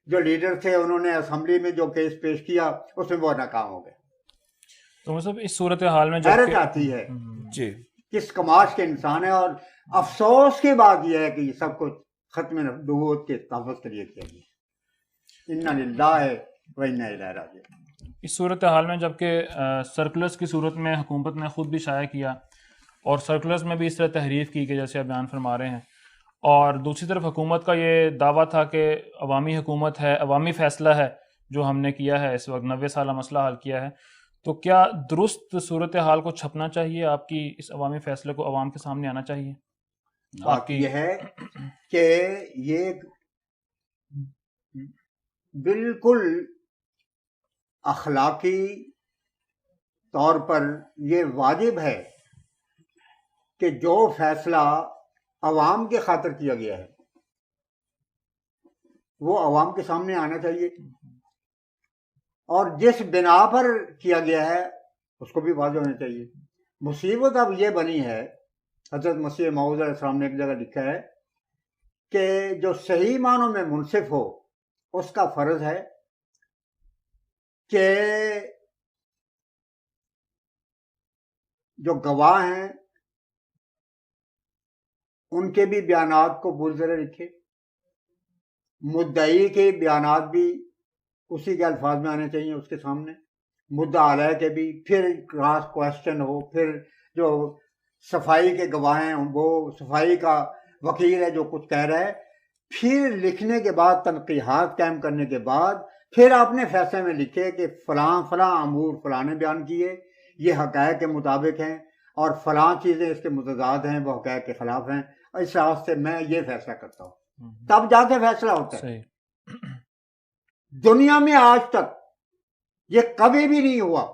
جو لیڈر تھے انہوں نے اسمبلی میں جو کیس پیش کیا اس میں وہ ناکام ہو گئے. تو مطلب اس صورتحال میں حیرت آتی ہے جی کس کماش کے انسان ہے. اور افسوس کی بات یہ ہے کہ یہ سب کچھ ختم نبوت کے تحفظ کے لیے کیا گیا. انا للہ و انا الیہ راجعون. اس صورتحال میں جبکہ سرکلرز کی صورت میں حکومت نے خود بھی شائع کیا اور سرکلرز میں بھی اس طرح تحریف کی کہ جیسے آپ بیان فرما رہے ہیں، اور دوسری طرف حکومت کا یہ دعویٰ تھا کہ عوامی حکومت ہے، عوامی فیصلہ ہے جو ہم نے کیا ہے، اس وقت 90 سالہ مسئلہ حل کیا ہے، تو کیا درست صورتحال کو چھپنا چاہیے؟ آپ کی اس عوامی فیصلے کو عوام کے سامنے آنا چاہیے؟ بات یہ ہے کہ یہ بالکل اخلاقی طور پر یہ واجب ہے کہ جو فیصلہ عوام کے خاطر کیا گیا ہے وہ عوام کے سامنے آنا چاہیے، اور جس بنا پر کیا گیا ہے اس کو بھی واضح ہونا چاہیے. مصیبت اب یہ بنی ہے، حضرت مسیح موعود علیہ السلام نے ایک جگہ لکھا ہے کہ جو صحیح معنوں میں منصف ہو اس کا فرض ہے کہ جو گواہ ہیں ان کے بھی بیانات کو برزرے رکھے، مدعی کے بیانات بھی اسی کے الفاظ میں آنے چاہیے اس کے سامنے، مدعا علیہ کے بھی، پھر کراس کوشچن ہو، پھر جو صفائی کے گواہ ہیں وہ صفائی کا وکیل ہے جو کچھ کہہ رہا ہے، پھر لکھنے کے بعد تنقیحات قائم کرنے کے بعد پھر آپ نے فیصلے میں لکھے کہ فلاں فلاں امور فلاں نے بیان کیے، یہ حقائق کے مطابق ہیں، اور فلاں چیزیں اس کے متضاد ہیں، وہ حقائق کے خلاف ہیں، اس لحاظ سے میں یہ فیصلہ کرتا ہوں، تب جا کے فیصلہ ہوتا ہے. دنیا میں آج تک یہ کبھی بھی نہیں ہوا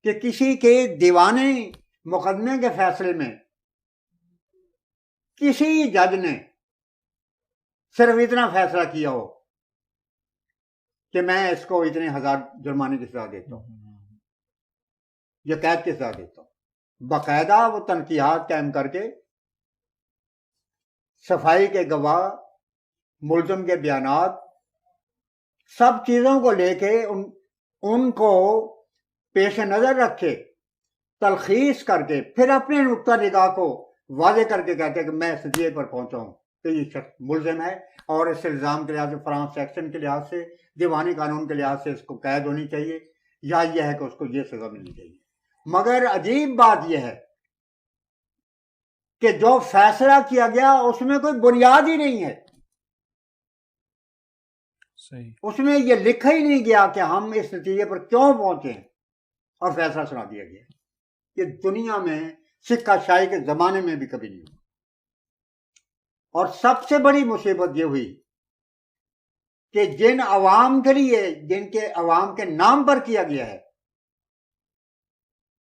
کہ کسی کے دیوانے مقدمے کے فیصلے میں کسی جج نے صرف اتنا فیصلہ کیا ہو کہ میں اس کو اتنے ہزار جرمانے کی سزا دیتا ہوں یا قید کی سزا دیتا ہوں. باقاعدہ وہ تنقیحات قائم کر کے صفائی کے گواہ، ملزم کے بیانات، سب چیزوں کو لے کے ان کو پیش نظر رکھے، تلخیص کر کے پھر اپنے نقطہ نگاہ کو واضح کر کے کہتے ہیں کہ میں اس نتیجے پر پہنچا ہوں کہ یہ شخص ملزم ہے اور اس الزام کے لحاظ سے فلاں سیکشن کے لحاظ سے، دیوانی قانون کے لحاظ سے اس کو قید ہونی چاہیے، یا یہ ہے کہ اس کو یہ سزا ملنی چاہیے. مگر عجیب بات یہ ہے کہ جو فیصلہ کیا گیا اس میں کوئی بنیاد ہی نہیں ہے، اس میں یہ لکھا ہی نہیں گیا کہ ہم اس نتیجے پر کیوں پہنچے ہیں، اور فیصلہ سنا دیا گیا. یہ دنیا میں سکہ شاہی کے زمانے میں بھی کبھی نہیں ہوا. اور سب سے بڑی مصیبت یہ ہوئی کہ جن عوام کے لیے، جن کے عوام کے نام پر کیا گیا ہے،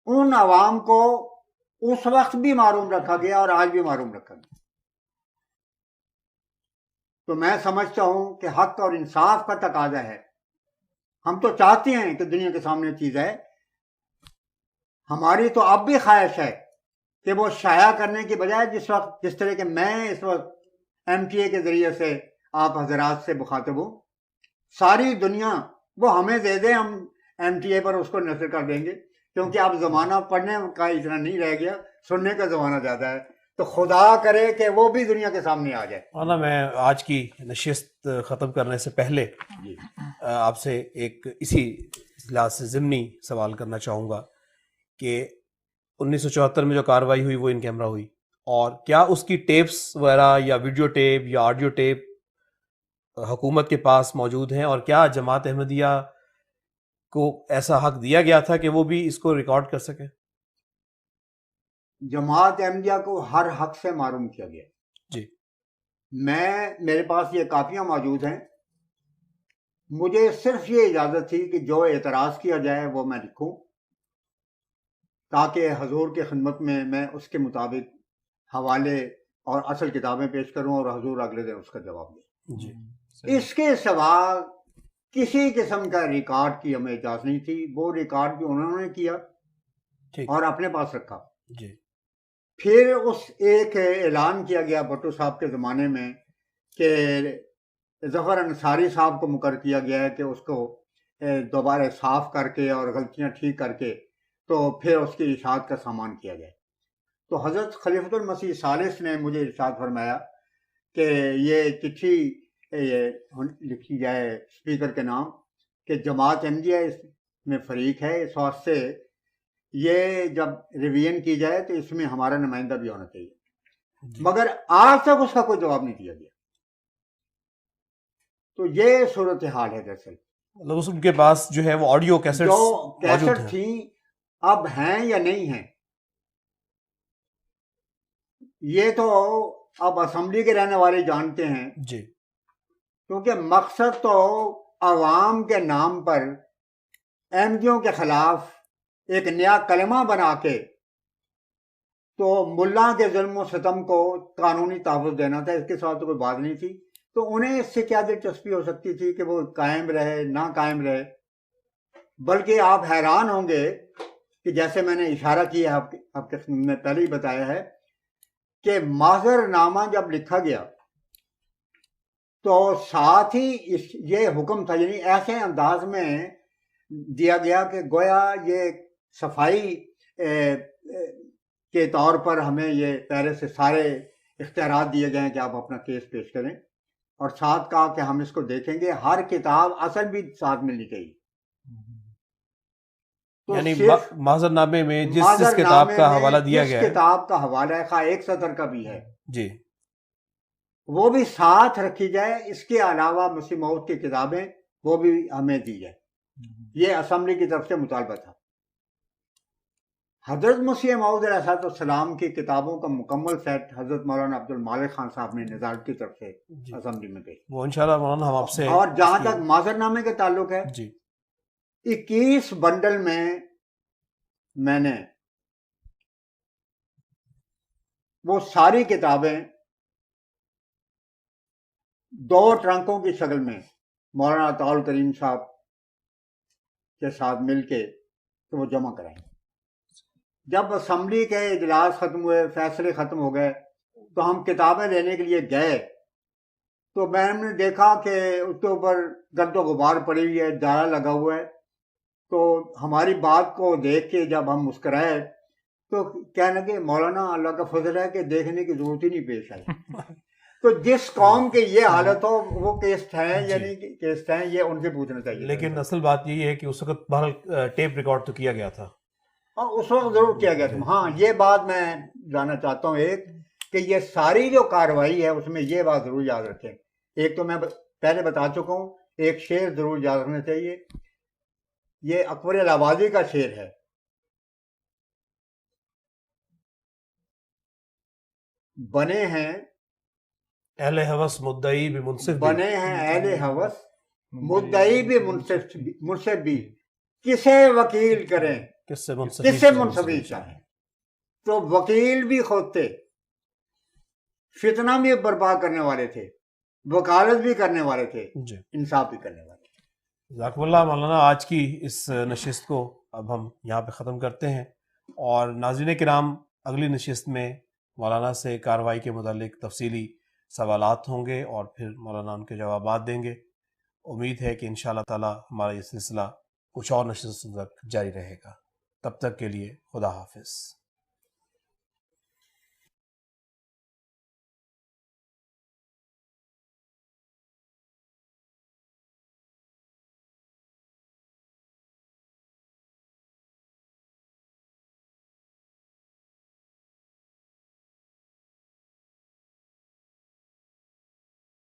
ان عوام کو اس وقت بھی معروم رکھا گیا اور آج بھی معروم رکھا گیا. تو میں سمجھتا ہوں کہ حق اور انصاف کا تقاضا ہے. ہم تو چاہتے ہیں کہ دنیا کے سامنے چیز ہے. ہماری تو اب بھی خواہش ہے کہ وہ شائع کرنے کی بجائے جس طرح کہ میں اس وقت MTA کے ذریعے سے آپ حضرات سے مخاطب ہوں، ساری دنیا وہ ہمیں دے دے، ہم MTA پر اس کو نشر کر دیں گے، کیونکہ اب زمانہ پڑھنے کا اتنا نہیں رہ گیا، سننے کا زمانہ زیادہ ہے. تو خدا کرے کہ وہ بھی دنیا کے سامنے آ جائے. مولانا میں آج کی نشست ختم کرنے سے پہلے آپ سے ایک اسی لحاظ سے ضمنی سوال کرنا چاہوں گا کہ 1974 میں جو کارروائی ہوئی وہ ان کیمرہ ہوئی، اور کیا اس کی ٹیپس وغیرہ یا ویڈیو ٹیپ یا آڈیو ٹیپ حکومت کے پاس موجود ہیں، اور کیا جماعت احمدیہ کو ایسا حق دیا گیا تھا کہ وہ بھی اس کو ریکارڈ کر سکیں؟ جماعت احمدیہ کو ہر حق سے معروم کیا گیا. جی. میرے پاس یہ کاپیاں موجود ہیں. مجھے صرف یہ اجازت تھی کہ جو اعتراض کیا جائے وہ میں لکھوں، تاکہ حضور کی خدمت میں اس کے مطابق حوالے اور اصل کتابیں پیش کروں اور حضور اگلے دن اس کا جواب دیں. جی. اس کے سوا کسی قسم کا ریکارڈ کی ہمیں اجازت نہیں تھی. وہ ریکارڈ بھی انہوں نے کیا اور اپنے پاس رکھا. جی. پھر اس ایک اعلان کیا گیا بھٹو صاحب کے زمانے میں کہ ظفر انصاری صاحب کو مقرر کیا گیا ہے کہ اس کو دوبارہ صاف کر کے اور غلطیاں ٹھیک کر کے تو پھر اس کی اشاعت کا سامان کیا جائے. تو حضرت خلیفۃ المسیح ثالث نے مجھے ارشاد فرمایا کہ یہ چٹھی لکھی جائے اسپیکر کے نام کہ جماعت احمدیہ اس میں فریق ہے، اس واسطے یہ جب ریویژن کی جائے تو اس میں ہمارا نمائندہ بھی ہونا چاہیے. مگر آج تک اس کا کوئی جواب نہیں دیا گیا. تو یہ صورتحال ہے. دراصل مطلب ان کے پاس جو ہے وہ آڈیو کیسٹ جو کیسٹ تھیں اب ہیں یا نہیں ہیں، یہ تو اب اسمبلی کے رہنے والے جانتے ہیں. جی. کیونکہ مقصد تو عوام کے نام پر احمدیوں کے خلاف ایک نیا کلمہ بنا کے تو ملا کے ظلم و ستم کو قانونی تحفظ دینا تھا. اس کے ساتھ تو کوئی بات نہیں تھی. تو انہیں اس سے کیا دلچسپی ہو سکتی تھی کہ وہ قائم رہے نہ قائم رہے. بلکہ آپ حیران ہوں گے کہ جیسے میں نے اشارہ کیا آپ کے میں پہلے ہی بتایا ہے کہ معذر نامہ جب لکھا گیا تو ساتھ ہی یہ حکم تھا، یعنی ایسے انداز میں دیا گیا کہ گویا یہ صفائی کے طور پر ہمیں یہ پہلے سے سارے اختیارات دیے گئے ہیں کہ آپ اپنا کیس پیش کریں، اور ساتھ کہا کہ ہم اس کو دیکھیں گے. ہر کتاب اصل بھی ساتھ ملنی چاہیے. یعنی معذر نامے میں جس کتاب کا حوالہ دیا گیا ہے، جس کتاب کا حوالہ ہے خواہ ایک سطر کا بھی ہے جی، وہ بھی ساتھ رکھی جائے. اس کے علاوہ مسیح موعود کی کتابیں وہ بھی ہمیں دی جائے. یہ اسمبلی کی طرف سے مطالبہ تھا. حضرت مسیح موعود علیہ السلام کی کتابوں کا مکمل سیٹ حضرت مولانا عبد المالک خان صاحب نے نظارت کی طرف سے اسمبلی میں بھیجا. وہ انشاءاللہ مولانا ہم آپ سے، اور جہاں تک معذر نامے کے تعلق ہے، جی، 21 بنڈل میں نے وہ ساری کتابیں 2 ٹرنکوں کی شکل میں مولانا عطاء کریم صاحب کے ساتھ مل کے تو وہ جمع کرائیں. جب اسمبلی کے اجلاس ختم ہوئے، فیصلے ختم ہو گئے، تو ہم کتابیں لینے کے لیے گئے تو میں نے دیکھا کہ اس کے اوپر گرد و غبار پڑی ہوئی ہے، جالا لگا ہوا ہے. تو ہماری بات کو دیکھ کے جب ہم مسکرائے تو کہنے لگے مولانا اللہ کا فضل ہے کہ دیکھنے کی ضرورت ہی نہیں پیش آئی. تو جس قوم کے یہ حالت ہو وہ کیسٹ ہیں یعنی کیسٹ ہیں، یہ ان سے پوچھنا چاہیے. لیکن اصل بات یہی ہے کہ اس وقت بہرحال ٹیپ ریکارڈ تو کیا گیا تھا. ہاں اس وقت ضرور کیا گیا تھا. ہاں یہ بات میں جاننا چاہتا ہوں ایک کہ یہ ساری جو کارروائی ہے اس میں یہ بات ضرور یاد رکھیں. ایک تو میں پہلے بتا چکا ہوں، ایک شعر ضرور یاد رکھنا چاہیے. یہ اکبر الہبازی کا شعر ہے. بنے ہیں اہل ہوس مدعی بھی منصف بھی، بنے ہیں اہل ہوس مدعی بھی منصف بھی، کسے وکیل کریں کس سے منصفی کس سے منصفی چاہیں. تو وکیل بھی خود تھے، فتنہ بھی برپا کرنے والے تھے، وکالت بھی کرنے والے تھے، جی انصاف بھی کرنے والے تھے. جزاکم اللہ مولانا. آج کی اس نشست کو اب ہم یہاں پہ ختم کرتے ہیں، اور ناظرین کرام اگلی نشست میں مولانا سے کارروائی کے متعلق تفصیلی سوالات ہوں گے اور پھر مولانا ان کے جوابات دیں گے. امید ہے کہ انشاءاللہ تعالی ہمارا یہ سلسلہ کچھ اور نشست تک جاری رہے گا. تب تک کے لیے خدا حافظ.